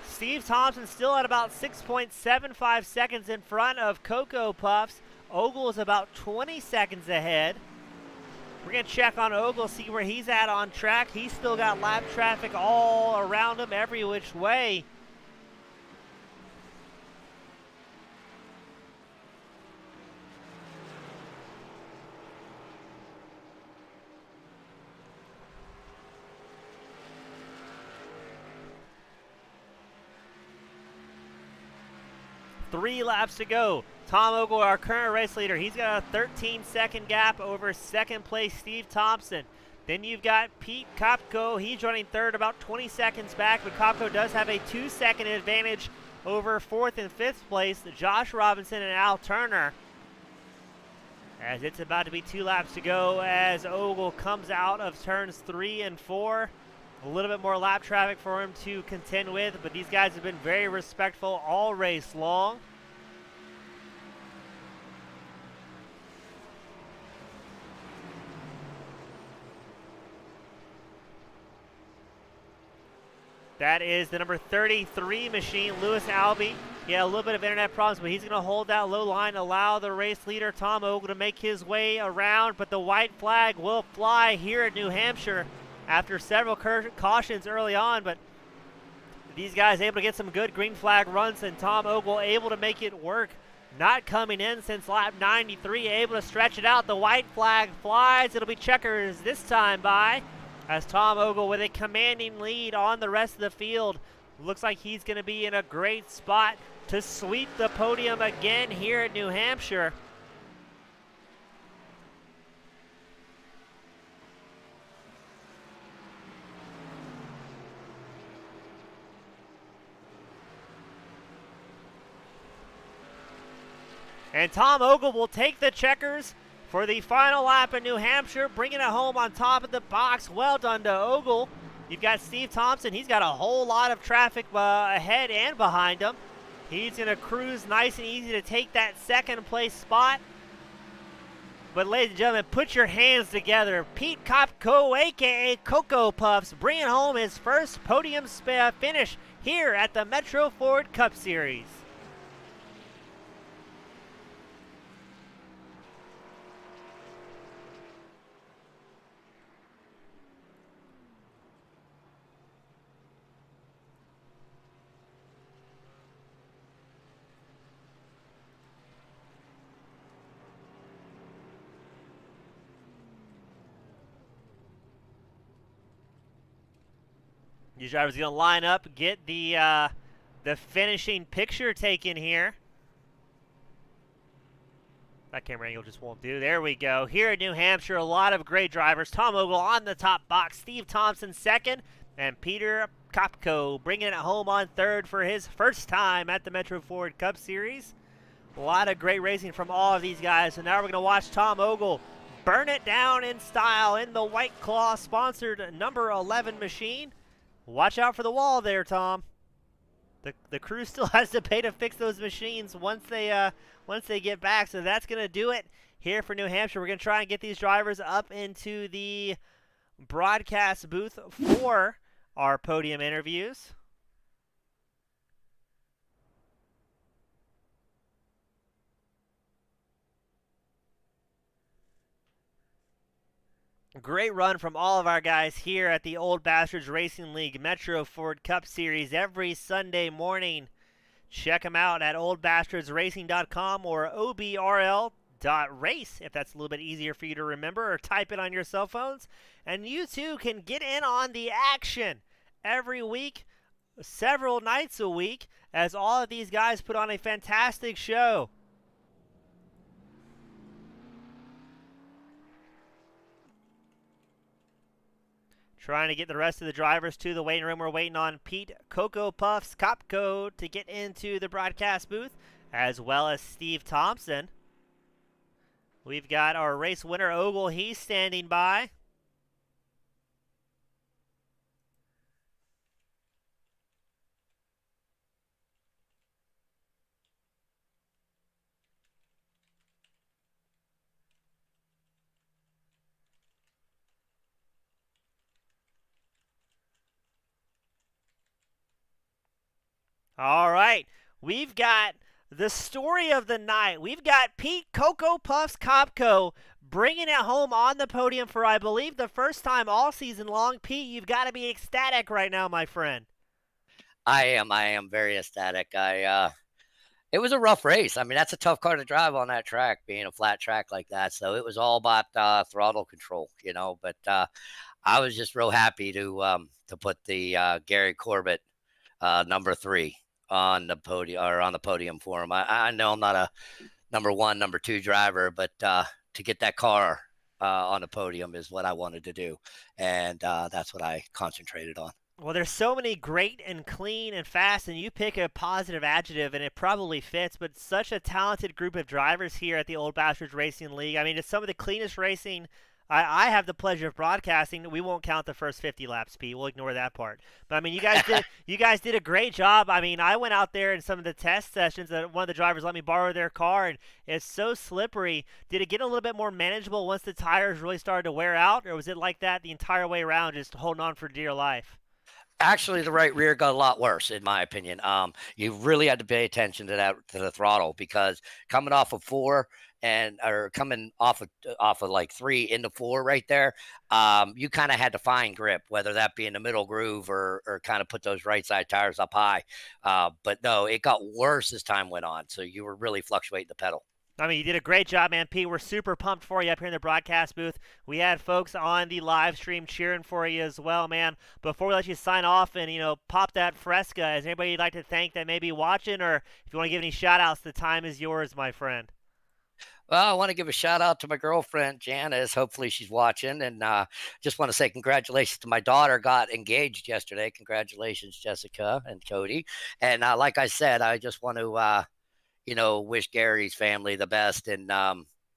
Steve Thompson still at about 6.75 seconds in front of Cocoa Puffs. Ogle is about 20 seconds ahead. We're going to check on Ogle, see where he's at on track. He's still got lap traffic all around him, every which way. Three laps to go. Tom Ogle, our current race leader, he's got a 13-second gap over second place Steve Thompson. Then you've got Pete Kopko. He's running third, about 20 seconds back, but Kopko does have a 2-second advantage over fourth and fifth place, Josh Robinson and Al Turner. As it's about to be 2 laps to go as Ogle comes out of turns 3 and 4. A little bit more lap traffic for him to contend with, but these guys have been very respectful all race long. That is the number 33 machine, Lewis Albee. He had a little bit of internet problems, but he's going to hold that low line, allow the race leader, Tom Ogle, to make his way around, but the white flag will fly here at New Hampshire after several cautions early on, but these guys able to get some good green flag runs, and Tom Ogle able to make it work. Not coming in since lap 93, able to stretch it out. The white flag flies. It'll be checkers this time by, as Tom Ogle with a commanding lead on the rest of the field. Looks like he's going to be in a great spot to sweep the podium again here at New Hampshire. And Tom Ogle will take the checkers for the final lap in New Hampshire, bringing it home on top of the box. Well done to Ogle. You've got Steve Thompson. He's got a whole lot of traffic ahead and behind him. He's going to cruise nice and easy to take that second place spot. But ladies and gentlemen, put your hands together. Pete Kopko, a.k.a. Cocoa Puffs, bringing home his first podium finish here at the Metro Ford Cup Series. These drivers going to line up, get the finishing picture taken here. That camera angle just won't do. There we go. Here at New Hampshire, a lot of great drivers. Tom Ogle on the top box, Steve Thompson second, and Peter Kopko bringing it home on third for his first time at the Metro Ford Cup Series. A lot of great racing from all of these guys. So now we're going to watch Tom Ogle burn it down in style in the White Claw sponsored number 11 machine. Watch out for the wall there, Tom. The crew still has to pay to fix those machines once they get back. So that's going to do it here for New Hampshire. We're going to try and get these drivers up into the broadcast booth for our podium interviews. Great run from all of our guys here at the Old Bastards Racing League Metro Ford Cup Series every Sunday morning. Check them out at oldbastardsracing.com or obrl.race if that's a little bit easier for you to remember, or type it on your cell phones. And you too can get in on the action every week, several nights a week, as all of these guys put on a fantastic show. Trying to get the rest of the drivers to the waiting room. We're waiting on Pete Cocoa Puffs Kopko to get into the broadcast booth, as well as Steve Thompson. We've got our race winner, Ogle. He's standing by. All right, we've got the story of the night. We've got Pete Cocoa Puffs Kopko bringing it home on the podium for, I believe, the first time all season long. Pete, you've got to be ecstatic right now, my friend. I am very ecstatic. It was a rough race. I mean, that's a tough car to drive on that track, being a flat track like that. So it was all about throttle control, But I was just real happy to put the Gary Corbett number 3 on the podium for him. I know I'm not a number 1, number 2 driver, but to get that car on the podium is what I wanted to do, and that's what I concentrated on. Well, there's so many great and clean and fast, and you pick a positive adjective, and it probably fits, but such a talented group of drivers here at the Old Bastards Racing League. I mean, it's some of the cleanest racing I have the pleasure of broadcasting. We won't count the first 50 laps, Pete. We'll ignore that part. But I mean, you guys did a great job. I mean, I went out there in some of the test sessions that one of the drivers let me borrow their car, and it's so slippery. Did it get a little bit more manageable once the tires really started to wear out, or was it like that the entire way around, just holding on for dear life? Actually, the right rear got a lot worse, in my opinion. You really had to pay attention to the throttle, because coming off of 4 or coming off of like 3 into 4 right there, you kind of had to find grip, whether that be in the middle groove or kind of put those right side tires up high. But no, it got worse as time went on. So you were really fluctuating the pedal. I mean, you did a great job, man, Pete. We're super pumped for you up here in the broadcast booth. We had folks on the live stream cheering for you as well, man. Before we let you sign off and, pop that Fresca, is anybody you'd like to thank that may be watching? Or if you want to give any shout-outs, the time is yours, my friend. Well, I want to give a shout out to my girlfriend, Janice. Hopefully she's watching. And just want to say congratulations to my daughter, got engaged yesterday. Congratulations, Jessica and Cody. And like I said, I just want to wish Gary's family the best, and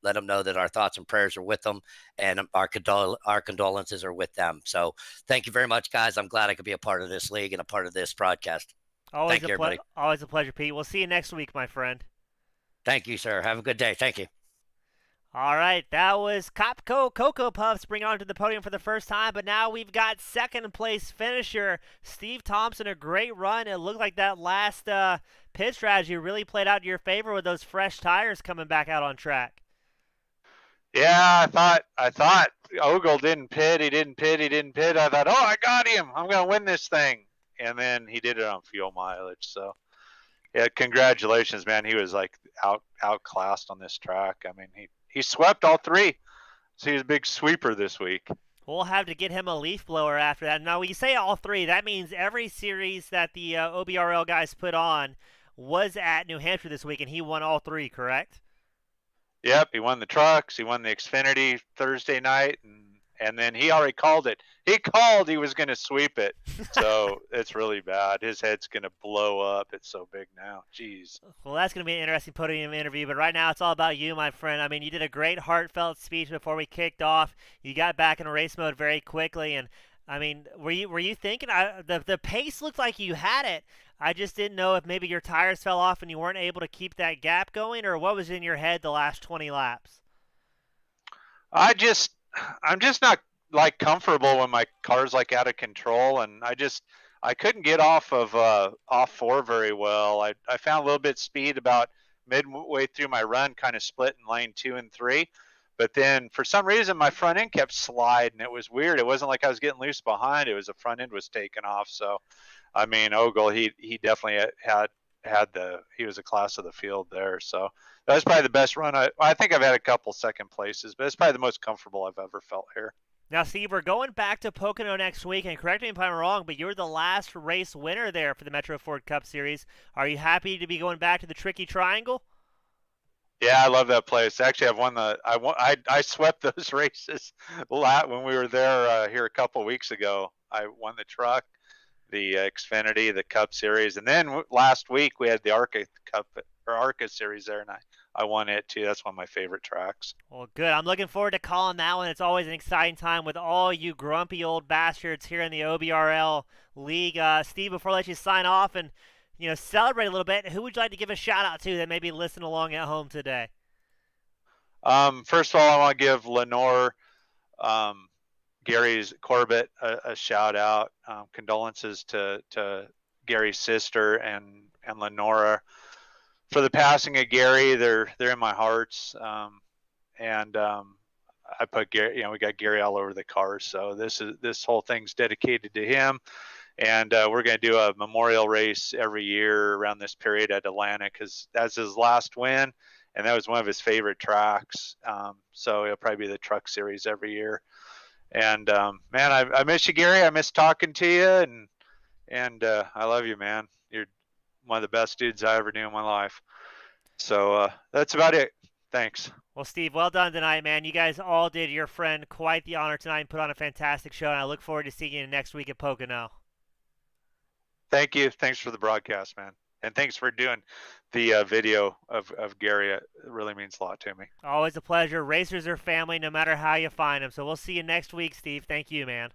let them know that our thoughts and prayers are with them, and our condolences are with them. So thank you very much, guys. I'm glad I could be a part of this league and a part of this broadcast. Thank you, everybody. Always a pleasure, Pete. We'll see you next week, my friend. Thank you, sir. Have a good day. Thank you. All right, that was Kopko Cocoa Puffs bring onto the podium for the first time, but now we've got second place finisher Steve Thompson. A great run. It looked like that last pit strategy really played out in your favor with those fresh tires coming back out on track. Yeah, I thought Ogle didn't pit. He didn't pit. I thought, oh, I got him. I'm going to win this thing. And then he did it on fuel mileage. So, yeah, congratulations, man. He was like outclassed on this track. I mean, he swept all 3. So he was a big sweeper this week. We'll have to get him a leaf blower after that. Now, when you say all 3, that means every series that the OBRL guys put on was at New Hampshire this week, and he won all 3, correct? Yep, he won the trucks. He won the Xfinity Thursday night, and then he already called it. He called he was going to sweep it. So it's really bad. His head's going to blow up. It's so big now. Jeez. Well, that's going to be an interesting podium interview. But right now it's all about you, my friend. I mean, you did a great heartfelt speech before we kicked off. You got back in race mode very quickly. And, I mean, were you thinking the pace looked like you had it. I just didn't know if maybe your tires fell off and you weren't able to keep that gap going, or what was in your head the last 20 laps? I'm just not like comfortable when my car's like out of control, and I couldn't get off of off 4 very well. I found a little bit of speed about midway through my run, kind of split in lane 2 and 3, but then for some reason my front end kept sliding. It was weird. It wasn't like I was getting loose behind. It was the front end was taking off. So I mean, Ogle, he definitely he was a class of the field there. So that was probably the best run. I think I've had a couple second places, but it's probably the most comfortable I've ever felt here. Now, Steve, we're going back to Pocono next week, and correct me if I'm wrong, but you're the last race winner there for the Metro Ford Cup Series. Are you happy to be going back to the Tricky Triangle? Yeah, I love that place. Actually, I've won I swept those races a lot when we were there here a couple weeks ago. I won the truck, the Xfinity, the Cup Series, and then last week we had the ARCA Cup or ARCA Series there, and I won it too. That's one of my favorite tracks. Well, good. I'm looking forward to calling that one. It's always an exciting time with all you grumpy old bastards here in the OBRL League. Steve, before I let you sign off and celebrate a little bit, who would you like to give a shout out to that may be listening along at home today? First of all, I want to give Lenore, Gary's Corbett a shout out. Condolences to Gary's sister and Lenora for the passing of Gary. They're in my hearts. I put Gary, we got Gary all over the car. So this whole thing's dedicated to him. And we're going to do a memorial race every year around this period at Atlanta because that's his last win. And that was one of his favorite tracks. So it'll probably be the truck series every year. And man, I miss you, Gary. I miss talking to you. And I love you, man. You're one of the best dudes I ever knew in my life. So that's about it. Thanks. Well, Steve, well done tonight, man. You guys all did your friend quite the honor tonight and put on a fantastic show. And I look forward to seeing you next week at Pocono. Thank you. Thanks for the broadcast, man. And thanks for doing the video of Gary. It really means a lot to me. Always a pleasure. Racers are family no matter how you find them. So we'll see you next week, Steve. Thank you, man.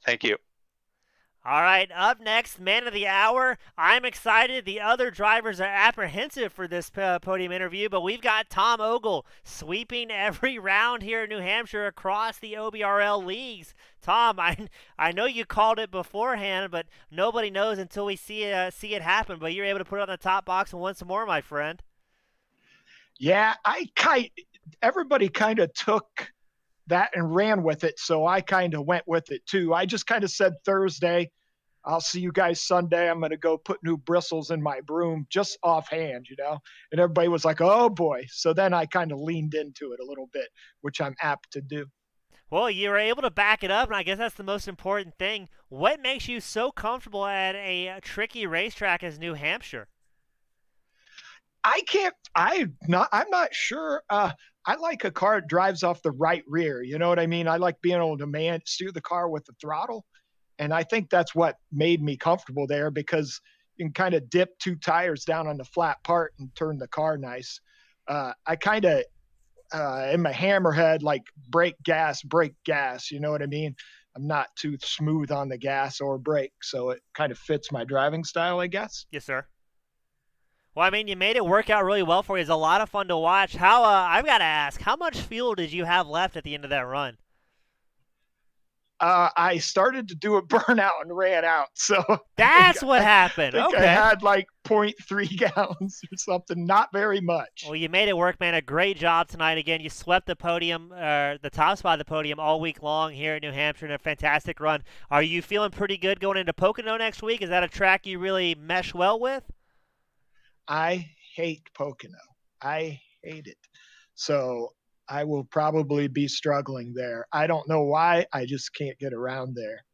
Thank you. All right, up next, man of the hour. I'm excited. The other drivers are apprehensive for this podium interview, but we've got Tom Ogle sweeping every round here in New Hampshire across the OBRL leagues. Tom, I know you called it beforehand, but nobody knows until we see it happen. But you're able to put it on the top box and win some more, my friend. Yeah, everybody kind of took that and ran with it, so I kind of went with it too. I just kind of said Thursday, I'll see you guys Sunday. I'm going to go put new bristles in my broom, just offhand, and everybody was like, oh boy. So then I kind of leaned into it a little bit, which I'm apt to do. Well, you were able to back it up, and I guess that's the most important thing. What makes you so comfortable at a tricky racetrack as New Hampshire? I'm not sure. I like a car that drives off the right rear. You know what I mean? I like being able to steer the car with the throttle. And I think that's what made me comfortable there because you can kind of dip two tires down on the flat part and turn the car nice. I kind of, in my hammerhead, like brake, gas. You know what I mean? I'm not too smooth on the gas or brake. So it kind of fits my driving style, I guess. Yes, sir. Well, I mean, you made it work out really well for you. It's a lot of fun to watch. I've got to ask, how much fuel did you have left at the end of that run? I started to do a burnout and ran out. So that's what happened. I had like 0.3 gallons or something. Not very much. Well, you made it work, man. A great job tonight. Again, you swept the podium, the top spot of the podium all week long here in New Hampshire in a fantastic run. Are you feeling pretty good going into Pocono next week? Is that a track you really mesh well with? I hate Pocono. I hate it. So I will probably be struggling there. I don't know why. I just can't get around there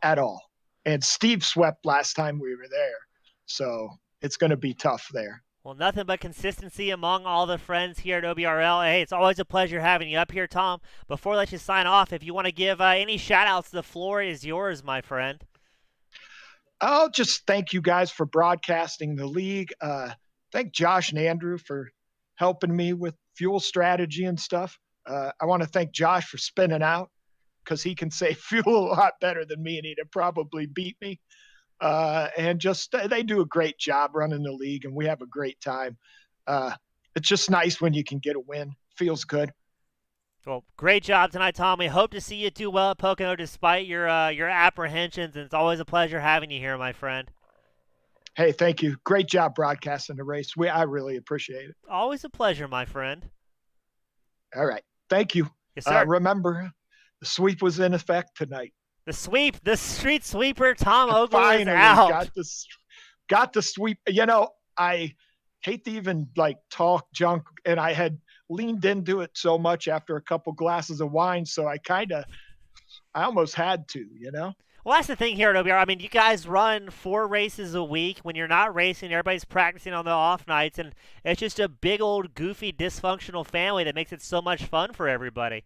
at all. And Steve swept last time we were there. So it's going to be tough there. Well, nothing but consistency among all the friends here at OBRL. Hey, it's always a pleasure having you up here, Tom. Before I let you sign off, if you want to give any shout-outs, the floor is yours, my friend. I'll just thank you guys for broadcasting the league. Thank Josh and Andrew for helping me with fuel strategy and stuff. I want to thank Josh for spinning out because he can save fuel a lot better than me and he'd have probably beat me. And just they do a great job running the league and we have a great time. It's just nice when you can get a win. Feels good. Well, great job tonight, Tom. We hope to see you do well at Pocono despite your apprehensions, and it's always a pleasure having you here, my friend. Hey, thank you. Great job broadcasting the race. I really appreciate it. Always a pleasure, my friend. All right. Thank you. Yes, sir. Remember, the sweep was in effect tonight. The street sweeper, Tom Ogle is out. Got the sweep. I hate to even talk junk, and I had leaned into it so much after a couple glasses of wine, so I almost had to. Well, that's the thing here at OBR. I mean, you guys run 4 races a week. When you're not racing, everybody's practicing on the off nights, and it's just a big old goofy dysfunctional family that makes it so much fun for everybody.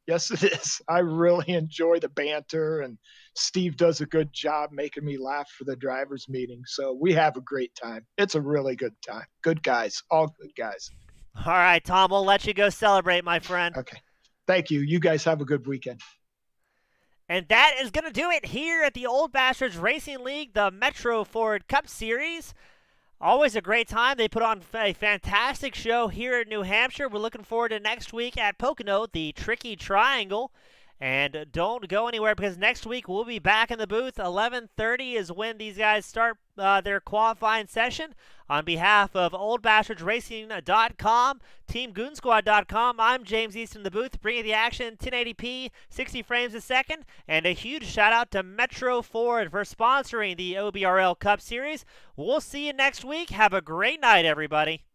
Yes, it is. I really enjoy the banter, and Steve does a good job making me laugh for the drivers' meeting. So we have a great time. It's a really good time. Good guys, all good guys. All right, Tom, we'll let you go celebrate, my friend. Okay. Thank you. You guys have a good weekend. And that is going to do it here at the Old Bastards Racing League, the Metro Ford Cup Series. Always a great time. They put on a fantastic show here in New Hampshire. We're looking forward to next week at Pocono, the Tricky Triangle. And don't go anywhere because next week we'll be back in the booth. 11:30 is when these guys start their qualifying session. On behalf of OldBastardsRacing.com, TeamGoonSquad.com, I'm James East in the booth, bringing the action 1080p, 60 frames a second. And a huge shout out to Metro Ford for sponsoring the OBRL Cup Series. We'll see you next week. Have a great night, everybody.